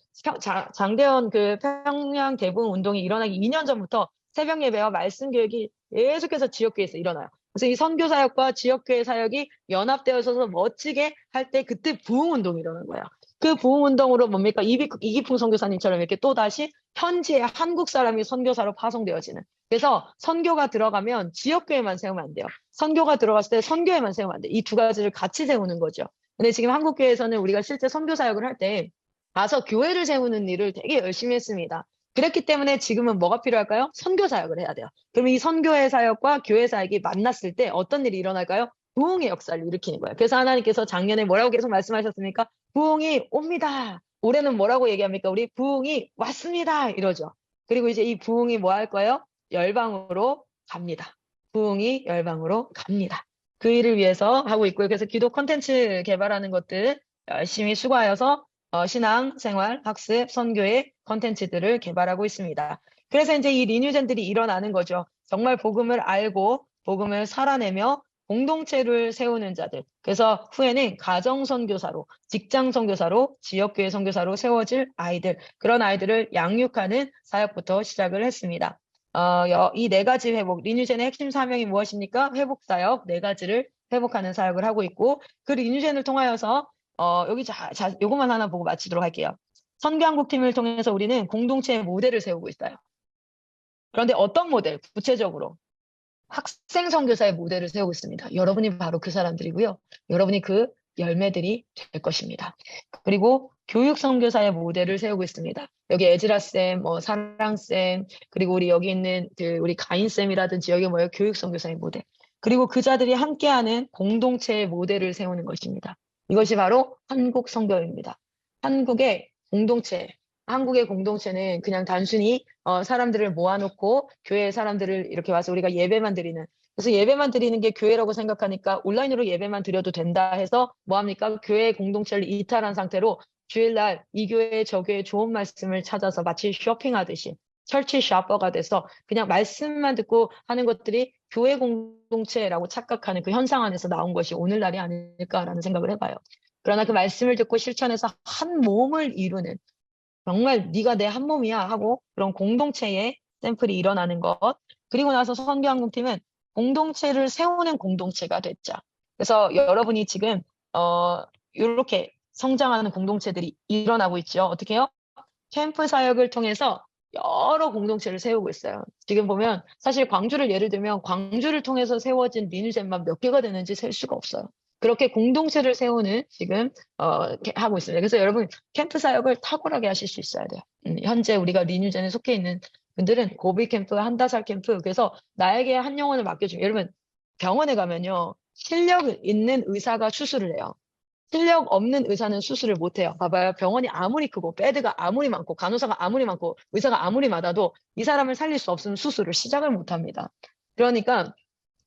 장대현 그 평양 대부흥 운동이 일어나기 2년 전부터 새벽 예배와 말씀 교육이 계속해서 지역교회에서 일어나요. 그래서 이 선교사역과 지역교회 사역이 연합되어서 멋지게 할 때 그때 부흥운동이 일어난 거예요. 그 부흥운동으로 뭡니까? 이기풍 선교사님처럼 이렇게 또다시 현지의 한국 사람이 선교사로 파송되어지는. 그래서 선교가 들어가면 지역교회만 세우면 안 돼요. 선교가 들어갔을 때 선교회만 세우면 안 돼요. 이 두 가지를 같이 세우는 거죠. 근데 지금 한국교회에서는 우리가 실제 선교사역을 할 때 가서 교회를 세우는 일을 되게 열심히 했습니다. 그렇기 때문에 지금은 뭐가 필요할까요? 선교 사역을 해야 돼요. 그럼 이 선교회 사역과 교회 사역이 만났을 때 어떤 일이 일어날까요? 부흥의 역사를 일으키는 거예요. 그래서 하나님께서 작년에 뭐라고 계속 말씀하셨습니까? 부흥이 옵니다. 올해는 뭐라고 얘기합니까? 우리 부흥이 왔습니다. 이러죠. 그리고 이제 이 부흥이 뭐 할 거예요? 열방으로 갑니다. 부흥이 열방으로 갑니다. 그 일을 위해서 하고 있고요. 그래서 기도 콘텐츠 개발하는 것들 열심히 수고하여서 신앙, 생활, 학습, 선교의 콘텐츠들을 개발하고 있습니다. 그래서 이제 이 리뉴젠들이 일어나는 거죠. 정말 복음을 알고 복음을 살아내며 공동체를 세우는 자들. 그래서 후에는 가정 선교사로, 직장 선교사로, 지역교회 선교사로 세워질 아이들, 그런 아이들을 양육하는 사역부터 시작을 했습니다. 이 네 가지 회복, 리뉴젠의 핵심 사명이 무엇입니까? 회복 사역, 네 가지를 회복하는 사역을 하고 있고, 그 리뉴젠을 통하여서 여기 요것만 하나 보고 마치도록 할게요. 선교한국팀을 통해서 우리는 공동체의 모델을 세우고 있어요. 그런데 어떤 모델? 구체적으로 학생 선교사의 모델을 세우고 있습니다. 여러분이 바로 그 사람들이고요. 여러분이 그 열매들이 될 것입니다. 그리고 교육 선교사의 모델을 세우고 있습니다. 여기 에즈라 쌤, 사랑 쌤, 그리고 우리 여기 있는 우리 가인 쌤이라든지 여기 뭐예요? 교육 선교사의 모델. 그리고 그 자들이 함께하는 공동체의 모델을 세우는 것입니다. 이것이 바로 한국 선교입니다. 한국의 공동체는 그냥 단순히 사람들을 모아놓고 교회 사람들을 이렇게 와서 우리가 예배만 드리는, 그래서 예배만 드리는 게 교회라고 생각하니까 온라인으로 예배만 드려도 된다 해서 뭐합니까? 교회 공동체를 이탈한 상태로 주일날 이 교회 저 교회 좋은 말씀을 찾아서 마치 쇼핑하듯이 철치 샤퍼가 돼서 그냥 말씀만 듣고 하는 것들이 교회 공동체라고 착각하는 그 현상 안에서 나온 것이 오늘날이 아닐까라는 생각을 해봐요. 그러나 그 말씀을 듣고 실천해서 한 몸을 이루는, 정말 네가 내 한 몸이야 하고 그런 공동체의 샘플이 일어나는 것. 그리고 나서 선교한국팀은 공동체를 세우는 공동체가 됐죠. 그래서 여러분이 지금 이렇게 성장하는 공동체들이 일어나고 있죠. 어떻게 해요? 캠프 사역을 통해서 여러 공동체를 세우고 있어요. 지금 보면 사실 광주를 예를 들면 광주를 통해서 세워진 리뉴젠만 몇 개가 되는지 셀 수가 없어요. 그렇게 공동체를 세우는 지금 하고 있습니다. 그래서 여러분 캠프 사역을 탁월하게 하실 수 있어야 돼요. 현재 우리가 리뉴젠에 속해 있는 분들은 고비 캠프, 한다살 캠프, 그래서 나에게 한 영혼을 맡겨주면, 여러분 병원에 가면요 실력 있는 의사가 수술을 해요. 실력 없는 의사는 수술을 못해요. 봐봐요. 병원이 아무리 크고 베드가 아무리 많고 간호사가 아무리 많고 의사가 아무리 많아도 이 사람을 살릴 수 없으면 수술을 시작을 못합니다. 그러니까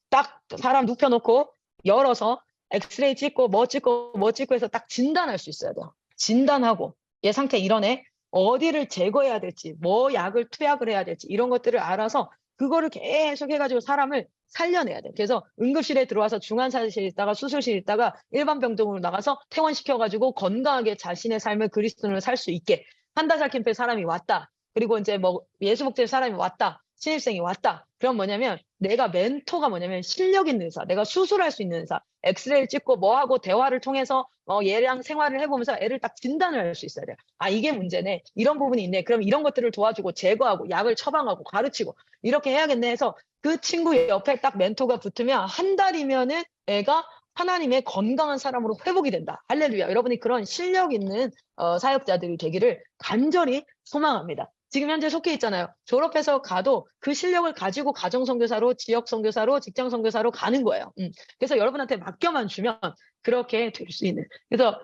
딱 사람 눕혀놓고 열어서 엑스레이 찍고 뭐 찍고 해서 딱 진단할 수 있어야 돼요. 진단하고 얘 상태 이러네. 어디를 제거해야 될지, 뭐 약을 투약을 해야 될지 이런 것들을 알아서 그거를 계속 해가지고 사람을 살려내야 돼. 그래서 응급실에 들어와서 중환자실에 있다가 수술실에 있다가 일반 병동으로 나가서 퇴원시켜가지고 건강하게 자신의 삶을 그리스도인으로 살 수 있게. 한다살 캠프에 사람이 왔다. 그리고 이제 뭐 예수목장에 사람이 왔다. 신입생이 왔다. 그럼 뭐냐면 내가 멘토가 뭐냐면 실력 있는 의사, 내가 수술할 수 있는 의사, 엑스레이를 찍고 뭐하고 대화를 통해서 얘랑 생활을 해보면서 애를 딱 진단을 할 수 있어야 돼요. 아, 이게 문제네. 이런 부분이 있네. 그럼 이런 것들을 도와주고 제거하고 약을 처방하고 가르치고 이렇게 해야겠네 해서 그 친구 옆에 딱 멘토가 붙으면 한 달이면은 애가 하나님의 건강한 사람으로 회복이 된다. 할렐루야. 여러분이 그런 실력 있는 사역자들이 되기를 간절히 소망합니다. 지금 현재 속해 있잖아요. 졸업해서 가도 그 실력을 가지고 가정선교사로, 지역선교사로, 직장선교사로 가는 거예요. 그래서 여러분한테 맡겨만 주면 그렇게 될 수 있는. 그래서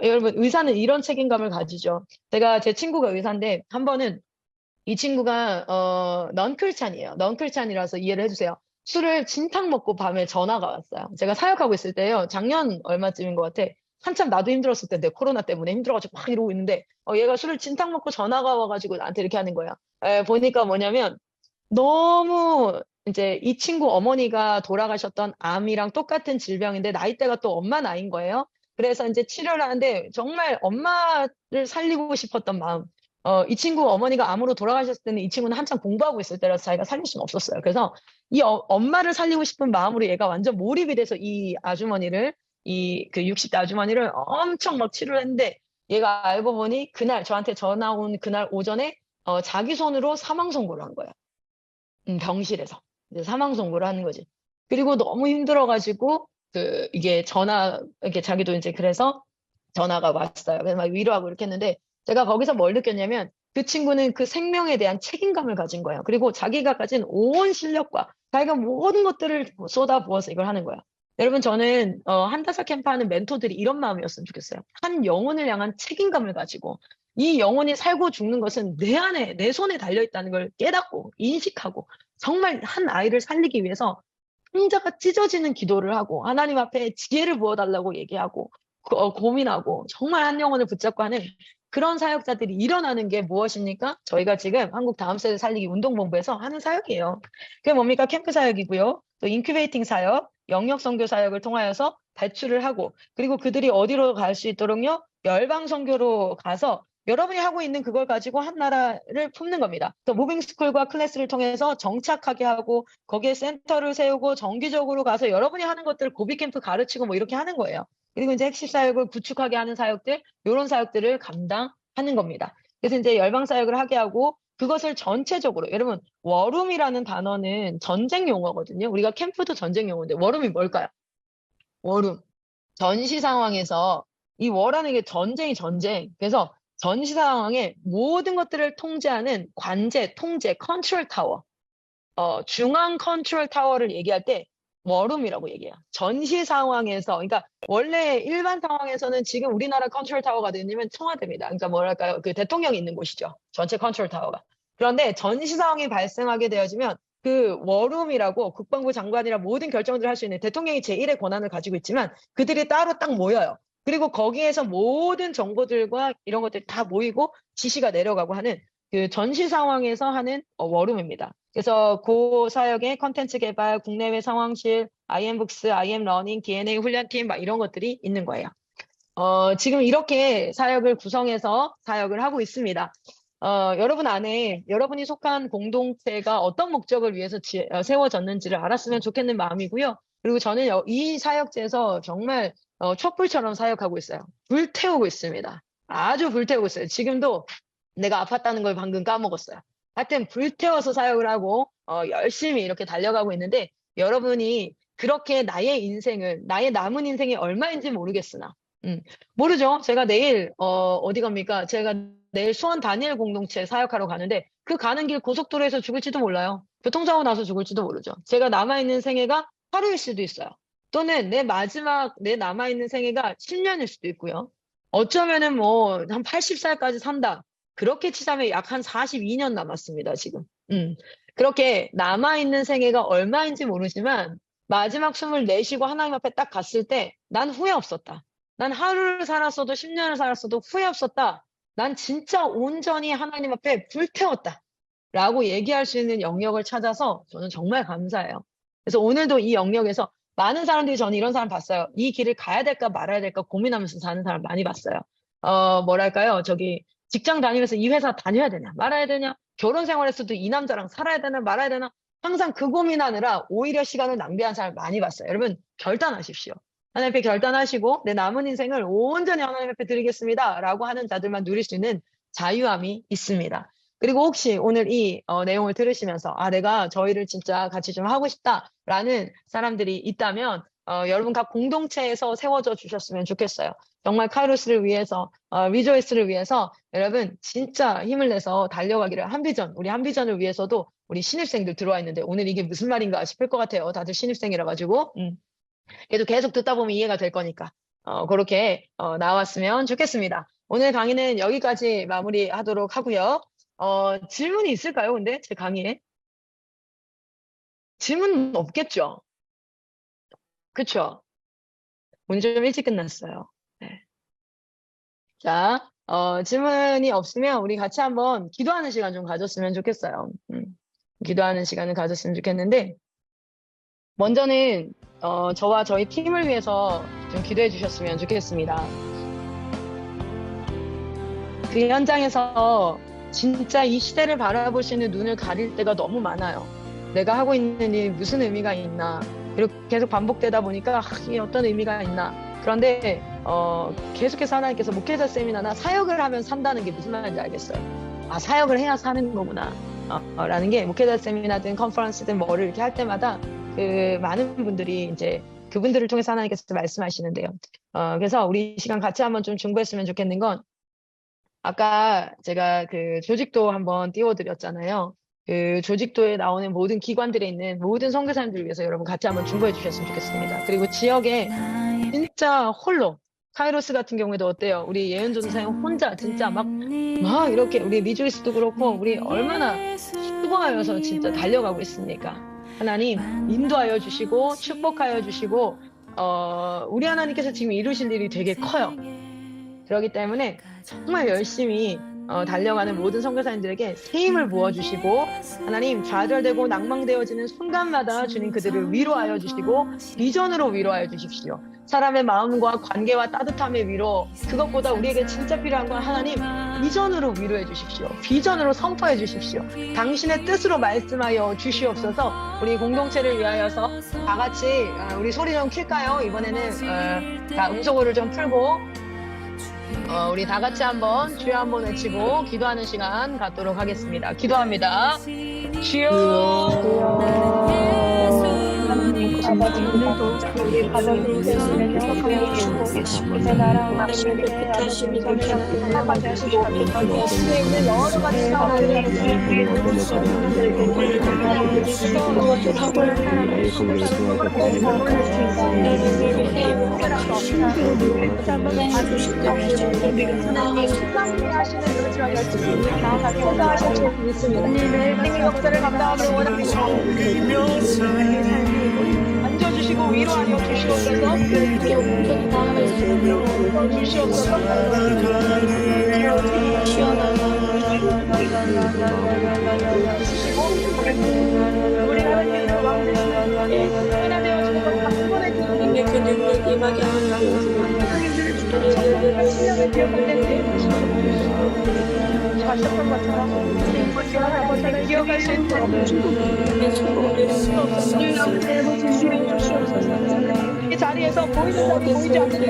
여러분 의사는 이런 책임감을 가지죠. 제 친구가 의사인데 한 번은 이 친구가 넌클찬이에요. 넌클찬이라서 이해를 해주세요. 술을 진탕 먹고 밤에 전화가 왔어요. 제가 사역하고 있을 때요. 작년 얼마쯤인 것 같아. 한참 나도 힘들었을 텐데 코로나 때문에 힘들어가지고 막 이러고 있는데 얘가 술을 진탕 먹고 전화가 와가지고 나한테 이렇게 하는 거야. 보니까 뭐냐면 너무 이제 이 친구 어머니가 돌아가셨던 암이랑 똑같은 질병인데 나이대가 또 엄마 나이인 거예요. 그래서 이제 치료를 하는데 정말 엄마를 살리고 싶었던 마음. 이 친구 어머니가 암으로 돌아가셨을 때는 이 친구는 한참 공부하고 있을 때라서 자기가 살릴 수는 없었어요. 그래서 이 엄마를 살리고 싶은 마음으로 얘가 완전 몰입이 돼서 이 아주머니를 그 60대 아주머니를 엄청 막 치료를 했는데 얘가 알고 보니 그날 저한테 전화 온 그날 오전에 자기 손으로 사망 선고를 한 거예요. 병실에서 이제 사망 선고를 하는 거지. 그리고 너무 힘들어가지고 이게 이게 자기도 이제 그래서 전화가 왔어요. 그래서 막 위로하고 이렇게 했는데 제가 거기서 뭘 느꼈냐면 그 친구는 그 생명에 대한 책임감을 가진 거예요. 그리고 자기가 가진 온 실력과 자기가 모든 것들을 쏟아부어서 이걸 하는 거야. 여러분 저는 한다살 캠프 하는 멘토들이 이런 마음이었으면 좋겠어요. 한 영혼을 향한 책임감을 가지고 이 영혼이 살고 죽는 것은 내 안에 내 손에 달려있다는 걸 깨닫고 인식하고 정말 한 아이를 살리기 위해서 혼자가 찢어지는 기도를 하고 하나님 앞에 지혜를 부어달라고 얘기하고 고민하고 정말 한 영혼을 붙잡고 하는 그런 사역자들이 일어나는 게 무엇입니까? 저희가 지금 한국 다음 세대 살리기 운동본부에서 하는 사역이에요. 그게 뭡니까? 캠프 사역이고요. 또 인큐베이팅 사역, 영역 선교 사역을 통하여서 배출을 하고, 그리고 그들이 어디로 갈 수 있도록요? 열방 선교로 가서 여러분이 하고 있는 그걸 가지고 한 나라를 품는 겁니다. 또 무빙 스쿨과 클래스를 통해서 정착하게 하고 거기에 센터를 세우고 정기적으로 가서 여러분이 하는 것들 고비 캠프 가르치고 뭐 이렇게 하는 거예요. 그리고 이제 핵심 사역을 구축하게 하는 사역들, 이런 사역들을 감당하는 겁니다. 그래서 이제 열방 사역을 하게 하고 그것을 전체적으로, 여러분 워룸이라는 단어는 전쟁 용어거든요. 우리가 캠프도 전쟁 용어인데 워룸이 뭘까요? 워룸. 전시 상황에서 이 워라는 게 전쟁이 전쟁. 그래서 전시 상황의 모든 것들을 통제하는 관제, 통제, 컨트롤 타워. 중앙 컨트롤 타워를 얘기할 때 워룸이라고 얘기해요. 전시 상황에서, 그러니까 원래 일반 상황에서는 지금 우리나라 컨트롤 타워가 되냐면 청와대입니다. 그러니까 뭐랄까요? 그 대통령이 있는 곳이죠. 전체 컨트롤 타워가. 그런데 전시 상황이 발생하게 되어지면 그 워룸이라고 국방부 장관이라 모든 결정들을 할 수 있는 대통령이 제1의 권한을 가지고 있지만 그들이 따로 딱 모여요. 그리고 거기에서 모든 정보들과 이런 것들이 다 모이고 지시가 내려가고 하는 그 전시 상황에서 하는 워룸입니다. 그래서 그 사역의 컨텐츠 개발, 국내외 상황실, IM북스, IM러닝, DNA 훈련팀 막 이런 것들이 있는 거예요. 지금 이렇게 사역을 구성해서 사역을 하고 있습니다. 여러분 안에 여러분이 속한 공동체가 어떤 목적을 위해서 세워졌는지를 알았으면 좋겠는 마음이고요. 그리고 저는 이 사역지에서 정말 촛불처럼 사역하고 있어요. 불태우고 있습니다. 아주 불태우고 있어요. 지금도 내가 아팠다는 걸 방금 까먹었어요. 하여튼 불태워서 사역을 하고 열심히 이렇게 달려가고 있는데 여러분이 그렇게 나의 인생을, 나의 남은 인생이 얼마인지 모르겠으나 모르죠. 제가 내일 어디 갑니까? 제가 내일 수원 다니엘 공동체 사역하러 가는데 그 가는 길 고속도로에서 죽을지도 몰라요. 교통사고 나서 죽을지도 모르죠. 제가 남아있는 생애가 하루일 수도 있어요. 또는 내 남아있는 생애가 10년일 수도 있고요. 어쩌면은 뭐 한 80살까지 산다. 그렇게 치자면 약 한 42년 남았습니다, 지금. 그렇게 남아있는 생애가 얼마인지 모르지만 마지막 숨을 내쉬고 하나님 앞에 딱 갔을 때 난 후회 없었다. 난 하루를 살았어도 10년을 살았어도 후회 없었다. 난 진짜 온전히 하나님 앞에 불태웠다. 라고 얘기할 수 있는 영역을 찾아서 저는 정말 감사해요. 그래서 오늘도 이 영역에서 많은 사람들이 저는 이런 사람 봤어요. 이 길을 가야 될까 말아야 될까 고민하면서 사는 사람 많이 봤어요. 뭐랄까요? 직장 다니면서 이 회사 다녀야 되냐 말아야 되냐, 결혼 생활에서도 이 남자랑 살아야 되나 말아야 되나, 항상 그 고민하느라 오히려 시간을 낭비한 사람 많이 봤어요. 여러분 결단하십시오. 하나님 앞에 결단하시고 내 남은 인생을 온전히 하나님 앞에 드리겠습니다 라고 하는 자들만 누릴 수 있는 자유함이 있습니다. 그리고 혹시 오늘 이 내용을 들으시면서 내가 저희를 진짜 같이 좀 하고 싶다라는 사람들이 있다면 여러분 각 공동체에서 세워져 주셨으면 좋겠어요. 정말 카이로스를 위해서, 리조이스를 위해서 여러분 진짜 힘을 내서 달려가기를, 우리 한비전을 위해서도 우리 신입생들 들어와 있는데 오늘 이게 무슨 말인가 싶을 것 같아요. 다들 신입생이라 가지고. 그래도 계속 듣다 보면 이해가 될 거니까 그렇게 나왔으면 좋겠습니다. 오늘 강의는 여기까지 마무리하도록 하고요. 질문이 있을까요? 근데 제 강의에 질문은 없겠죠? 그쵸? 오늘 좀 일찍 끝났어요. 네. 자, 질문이 없으면 우리 같이 한번 기도하는 시간 좀 가졌으면 좋겠어요. 기도하는 시간을 가졌으면 좋겠는데, 먼저는 저와 저희 팀을 위해서 좀 기도해 주셨으면 좋겠습니다. 그 현장에서 진짜 이 시대를 바라볼 수 있는 눈을 가릴 때가 너무 많아요. 내가 하고 있는 일이 무슨 의미가 있나, 그리고 계속 반복되다 보니까 이게 어떤 의미가 있나. 그런데 계속해서 하나님께서 목회자 세미나나 사역을 하면 산다는 게 무슨 말인지 알겠어요. 사역을 해야 사는 거구나 라는 게, 목회자 세미나든 컨퍼런스든 뭐를 이렇게 할 때마다 그 많은 분들이 이제 그분들을 통해서 하나님께서 말씀하시는데요. 그래서 우리 시간 같이 한번 좀 중보했으면 좋겠는 건, 아까 제가 그 조직도 한번 띄워드렸잖아요. 그 조직도에 나오는 모든 기관들에 있는 모든 선교사님들을 위해서 여러분 같이 한번 중보해 주셨으면 좋겠습니다. 그리고 지역에 진짜 홀로, 카이로스 같은 경우에도 어때요? 우리 예은 전사님 혼자 진짜 막 이렇게, 우리 리조이스도 그렇고 우리 얼마나 수고하여서 진짜 달려가고 있습니까? 하나님 인도하여 주시고 축복하여 주시고 우리 하나님께서 지금 이루실 일이 되게 커요. 그렇기 때문에 정말 열심히 달려가는 모든 선교사님들에게 새 힘을 부어주시고 하나님 좌절되고 낭망되어지는 순간마다 주님 그들을 위로하여 주시고 비전으로 위로하여 주십시오. 사람의 마음과 관계와 따뜻함의 위로, 그것보다 우리에게 진짜 필요한 건 하나님 비전으로 위로해 주십시오. 비전으로 선포해 주십시오. 당신의 뜻으로 말씀하여 주시옵소서. 우리 공동체를 위하여서 다 같이 우리 소리 좀 킬까요? 이번에는 다 음소거를 좀 풀고 우리 다 같이 한번 주여 한번 외치고 기도하는 시간 갖도록 하겠습니다. 기도합니다. 주여. 아버지, 오늘도 우리 가족을 계속해서 주시고 이제 나라와 나라를 택하시니 하시고 예수에 있는 여러 가지 사람들을 만져주시고 위로하여 주시옵소서. 주시옵소서. 우리 하나님의 왕 되시는 하나 되어주는 것 한 번에 주님의 그 능력 임하게 하옵소서. 신령을 기억할 때 하셨던 것처럼 아버지를 기억할 수 있도록 이 자리에서 보이는 자 보이지 않는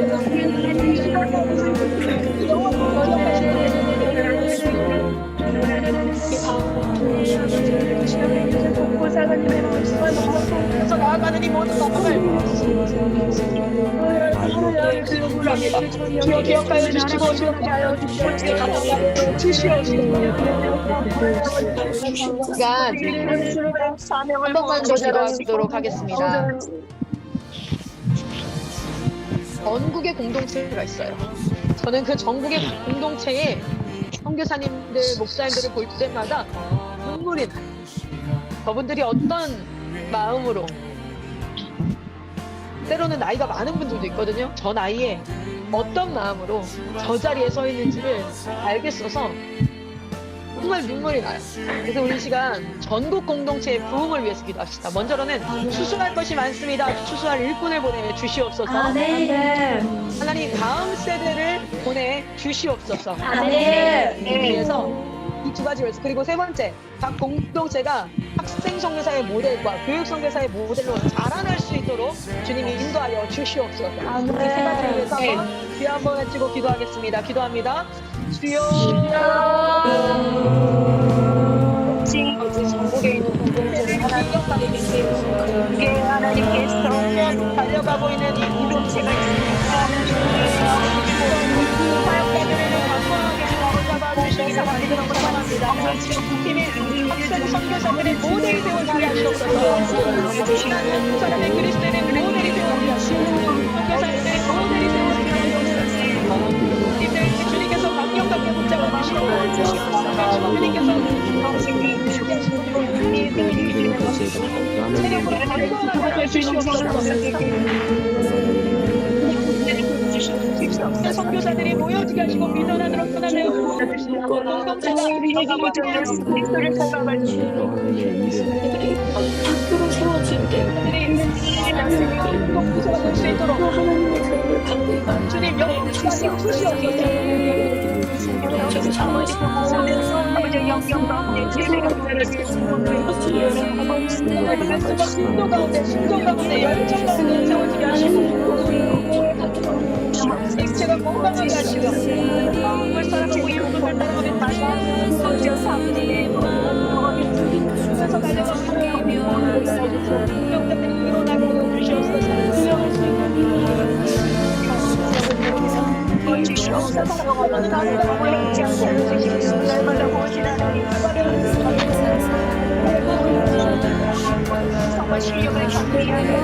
그래서 나아가는 이 모든 마음을 주여 기억하여 주시고 주여 시간 한 번만 더 기도하도록 하겠습니다. 전국의 공동체가 있어요. 저는 그 전국의 공동체에 선교사님들, 목사님들을 볼 때마다 눈물이 나요. 저분들이 어떤 마음으로, 때로는 나이가 많은 분들도 있거든요. 저 나이에 어떤 마음으로 저 자리에 서 있는지를 알겠어서 정말 눈물이 나요. 그래서 우리 시간 전국 공동체의 부흥을 위해서 기도합시다. 먼저로는 추수할 것이 많습니다. 추수할 일꾼을 보내 주시옵소서. 하나님 다음 세대를 보내 주시옵소서. 위해서 이 두 가지 말씀. 그리고 세 번째, 각 공동체가 학생 선교사의 모델과 교육 선교사의 모델로 자라날 수 있도록 주님이 인도하여 주시옵소서. 이 세 가지를 위해서 주여 한번 외치고 기도하겠습니다. 기도합니다. 주여. 전국에 있는 공동체를 하나님께 계시고 그게 하나님께서 달려가고 있는 이 공동체가 있습니다. 사역자들을 건강하게 잡아주시기 바랍니다. 팀의 학생 선교사들의 모델이 되어주게 하시옵소서. 사람의 그리스도인의 모델이 되어주게 하시옵소서. 선교사들의 모델이 되어주게 하시옵소서. 주님께서 강력하게 붙잡아 주시옵소서. 세력으로 강건하게 해주시옵소서. 선교사들이 모여지게 하시고 비전 안으로 떠나며 공동체가 그리스도를 살아갈 수 있도록 학교를 세워줄 때 공동체가 될 수 있도록 주님 영광하게 주시옵소서. 신도 가운데 열정 가운데 세워지게 하시고 제가 건강하게 하시고 마음을 사랑하고 이웃을 사랑하며 다시 그래서 달려가서 병자들이 일어나고 주시옵소서. 날마다 보시나니 정말 실력을 갖게 하여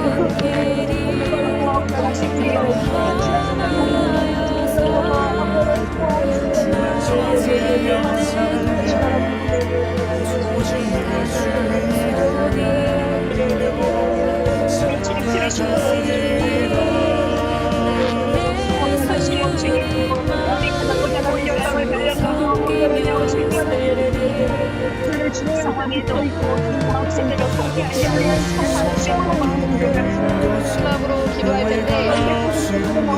상황에도 모든 학생들을 포기하지 않는 성실한 마음으로 마지막으로 기도할 텐데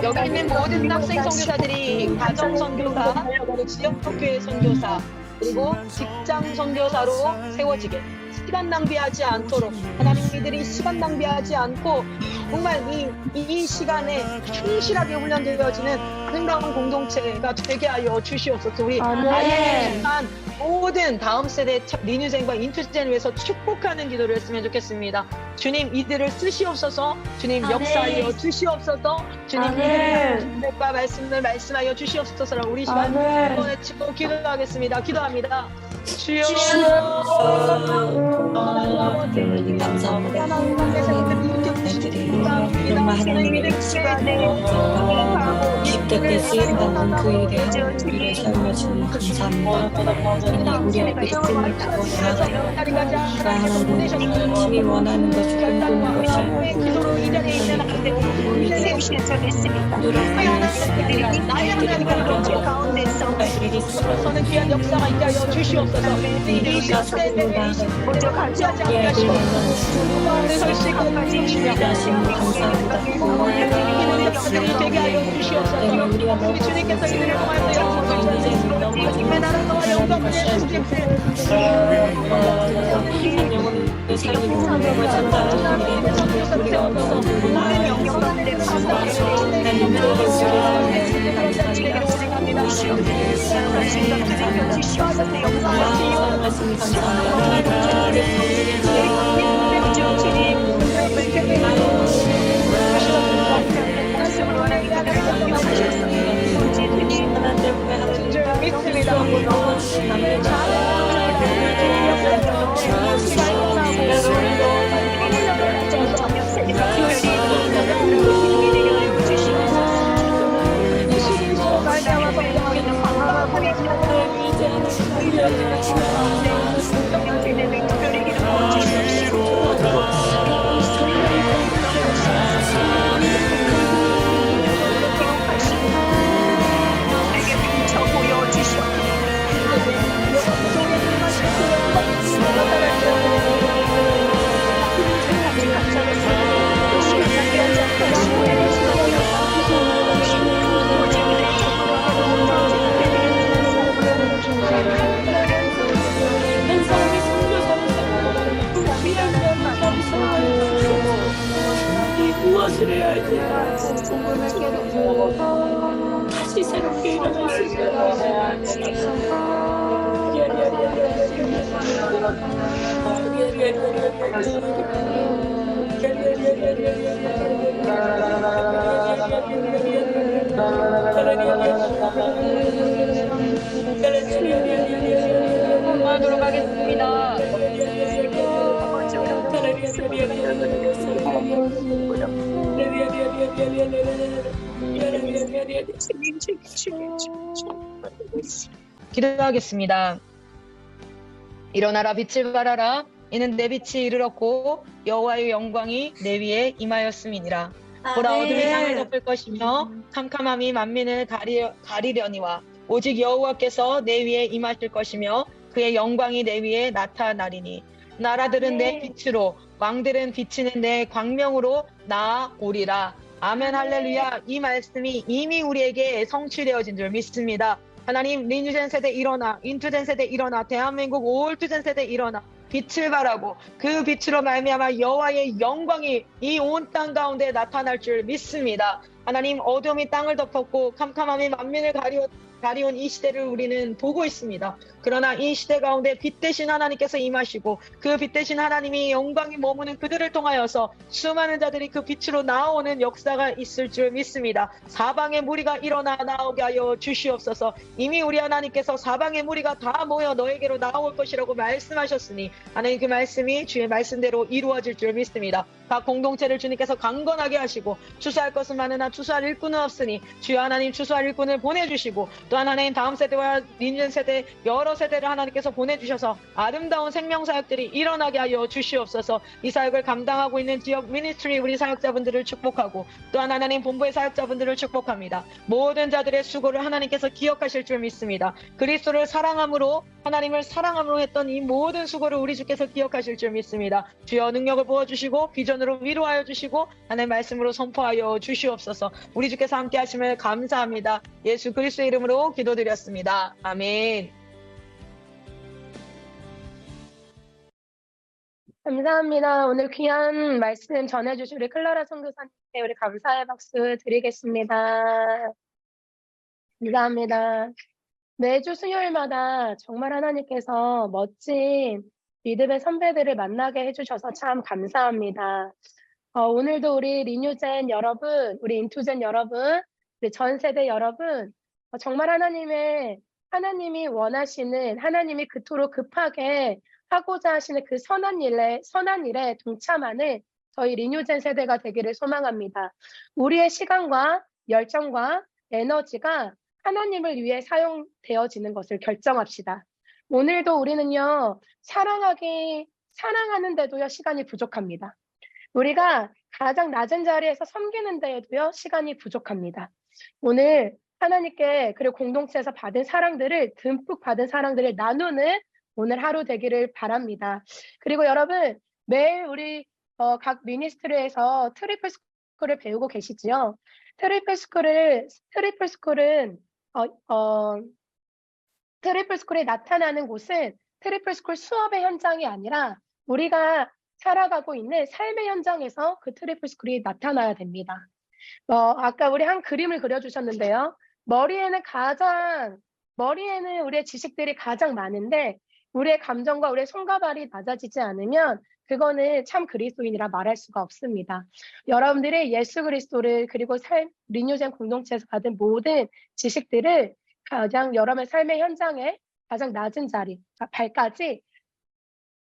여기 있는 모든 학생 선교사들이 가정 선교사, 지역교회 선교사, 그리고 직장 선교사로 세워지게 시간 낭비하지 않도록 하나님 이들이 시간 낭비하지 않고 정말 이 시간에 충실하게 훈련되어지는 아름다운 공동체가 되게 하여 주시옵소서. 우리 아이한 모든 다음 세대 리뉴젠과 인투젠을 위해서 축복하는 기도를 했으면 좋겠습니다. 주님 이들을 쓰시옵소서. 주님 역사하여 주시옵소서. 주님 이들의 준비과 말씀을 말씀하여 주시옵소서. 우리 시간 이번에 치고 기도하겠습니다. 기도합니다. 주여 감사합니다. 하나님의 시간에 공부하고 10대 때 쓰임받는 그 일에 우리를 사용하시니 감사합니다. 우리의 믿음을 타고나가 하나님 힘이 원하는 것을 꿈꾸는 것이 기도로 이 자리에 있는 학생들을 세우시는 전했습니다. 나의 하나님 가운데서 저는 귀한 역사가 있게 하여 주시옵소서. 이 시대에 먼저 같이 하지 않게 하시고 설 수 있고 같이 주시며 감사합니다. 되게 하여 주시옵소서. 우리 주님께서 이들을 통하여서 영광을 나라 너와 영광을 무엇을 해야 할지 다시 새롭게 일어날 수 하도록 하겠습니다. 기도하겠습니다. 일어나라 빛을 발하라. 이는 내 빛이 이르렀고 여호와의 영광이 내 위에 임하였음이니라. 보라 어둠이 땅을 덮을 것이며 캄캄함이 만민을 가리려니와 오직 여호와께서 내 위에 임하실 것이며 그의 영광이 내 위에 나타나리니 나라들은 내 빛으로 왕들은 비치는 내 광명으로 나아오리라. 아멘 할렐루야. 이 말씀이 이미 우리에게 성취되어진 줄 믿습니다. 하나님 리뉴젠 세대 일어나, 인투젠 세대 일어나, 대한민국 올투젠 세대 일어나 빛을 발하고 그 빛으로 말미암아 여호와의 영광이 이 온 땅 가운데 나타날 줄 믿습니다. 하나님 어둠이 땅을 덮었고 캄캄함이 만민을 가리온 이 시대를 우리는 보고 있습니다. 그러나 이 시대 가운데 빛 대신 하나님께서 임하시고 그 빛 대신 하나님이 영광이 머무는 그들을 통하여서 수많은 자들이 그 빛으로 나오는 역사가 있을 줄 믿습니다. 사방의 무리가 일어나 나오게 하여 주시옵소서. 이미 우리 하나님께서 사방의 무리가 다 모여 너에게로 나올 것이라고 말씀하셨으니 하나님 그 말씀이 주의 말씀대로 이루어질 줄 믿습니다. 각 공동체를 주님께서 강건하게 하시고 추수할 것은 많으나 추수할 일꾼은 없으니 주여 하나님 추수할 일꾼을 보내주시고 또 하나님 다음 세대와 리뉴전 세대 여러 세대를 하나님께서 보내주셔서 아름다운 생명사역들이 일어나게 하여 주시옵소서. 이 사역을 감당하고 있는 지역 미니스트리 우리 사역자분들을 축복하고 또한 하나님 본부의 사역자분들을 축복합니다. 모든 자들의 수고를 하나님께서 기억하실 줄 믿습니다. 그리스도를 사랑함으로 하나님을 사랑함으로 했던 이 모든 수고를 우리 주께서 기억하실 줄 믿습니다. 주여 능력을 부어주시고 비전으로 위로하여 주시고 하나님 말씀으로 선포하여 주시옵소서. 우리 주께서 함께 하심을 감사합니다. 예수 그리스도의 이름으로 기도드렸습니다. 아멘. 감사합니다. 오늘 귀한 말씀 전해주신 우리 클라라 선교사님께 우리 감사의 박수 드리겠습니다. 감사합니다. 매주 수요일마다 정말 하나님께서 멋진 믿음의 선배들을 만나게 해주셔서 참 감사합니다. 오늘도 우리 리뉴젠 여러분, 우리 인투젠 여러분, 우리 전 세대 여러분, 정말 하나님이 원하시는, 하나님이 그토록 급하게 하고자 하시는 그 선한 일에 동참하는 저희 리뉴젠 세대가 되기를 소망합니다. 우리의 시간과 열정과 에너지가 하나님을 위해 사용되어지는 것을 결정합시다. 오늘도 우리는요, 사랑하는데도요, 시간이 부족합니다. 우리가 가장 낮은 자리에서 섬기는 데에도요, 시간이 부족합니다. 오늘 하나님께 그리고 공동체에서 받은 사랑들을 듬뿍 받은 사랑들을 나누는 오늘 하루 되기를 바랍니다. 그리고 여러분 매일 우리 각 미니스트리에서 트리플 스쿨을 배우고 계시지요. 트리플 스쿨에 나타나는 곳은 트리플 스쿨 수업의 현장이 아니라 우리가 살아가고 있는 삶의 현장에서 그 트리플 스쿨이 나타나야 됩니다. 아까 우리 한 그림을 그려주셨는데요. 머리에는 우리의 지식들이 가장 많은데 우리의 감정과 우리의 손과 발이 낮아지지 않으면 그거는 참 그리스도인이라 말할 수가 없습니다. 여러분들이 예수 그리스도를 그리고 리뉴젠 공동체에서 받은 모든 지식들을 가장 여러분의 삶의 현장에 가장 낮은 자리, 발까지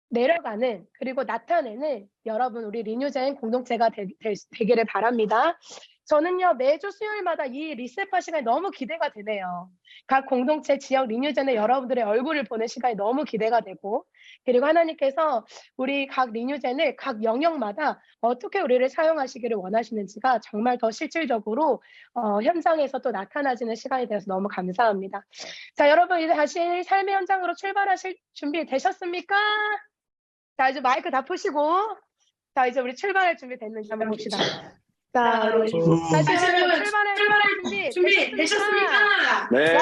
내려가는 그리고 나타내는 여러분 우리 리뉴젠 공동체가 되기를 바랍니다. 저는요 매주 수요일마다 이 리셋파 시간이 너무 기대가 되네요. 각 공동체 지역 리뉴젠의 여러분들의 얼굴을 보는 시간이 너무 기대가 되고 그리고 하나님께서 우리 각 리뉴젠을 각 영역마다 어떻게 우리를 사용하시기를 원하시는지가 정말 더 실질적으로 현장에서 또 나타나지는 시간이 되어서 너무 감사합니다. 자 여러분 이제 다시 삶의 현장으로 출발하실 준비 되셨습니까? 자 이제 마이크 다 푸시고 자 이제 우리 출발할 준비 됐는지 한번 봅시다. 자, 다시 여러분 출발할 준비 되셨습니까? 네.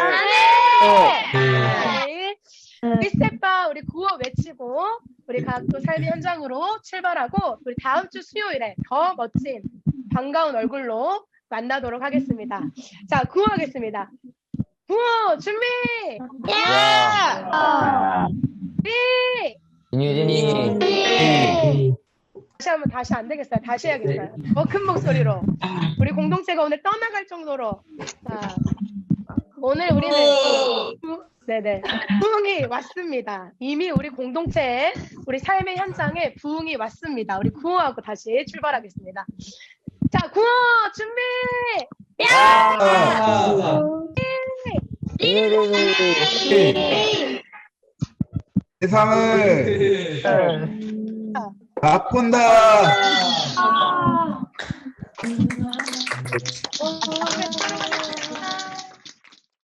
네. 리셋바 우리 구호 외치고 우리 각 또 삶의 현장으로 출발하고 우리 다음 주 수요일에 더 멋진 반가운 얼굴로 만나도록 하겠습니다. 자, 구호하겠습니다. 구호 준비! 다시 안 되겠어요. 다시 해야겠어요. 더 큰 목소리로. 우리 공동체가 오늘 떠나갈 정도로. 자, 오늘 우리는 부흥이 왔습니다. 이미 우리 공동체에 우리 삶의 현장에 부흥이 왔습니다. 우리 구호하고 다시 출발하겠습니다. 자, 구호 준비! 세상을 바꾼다.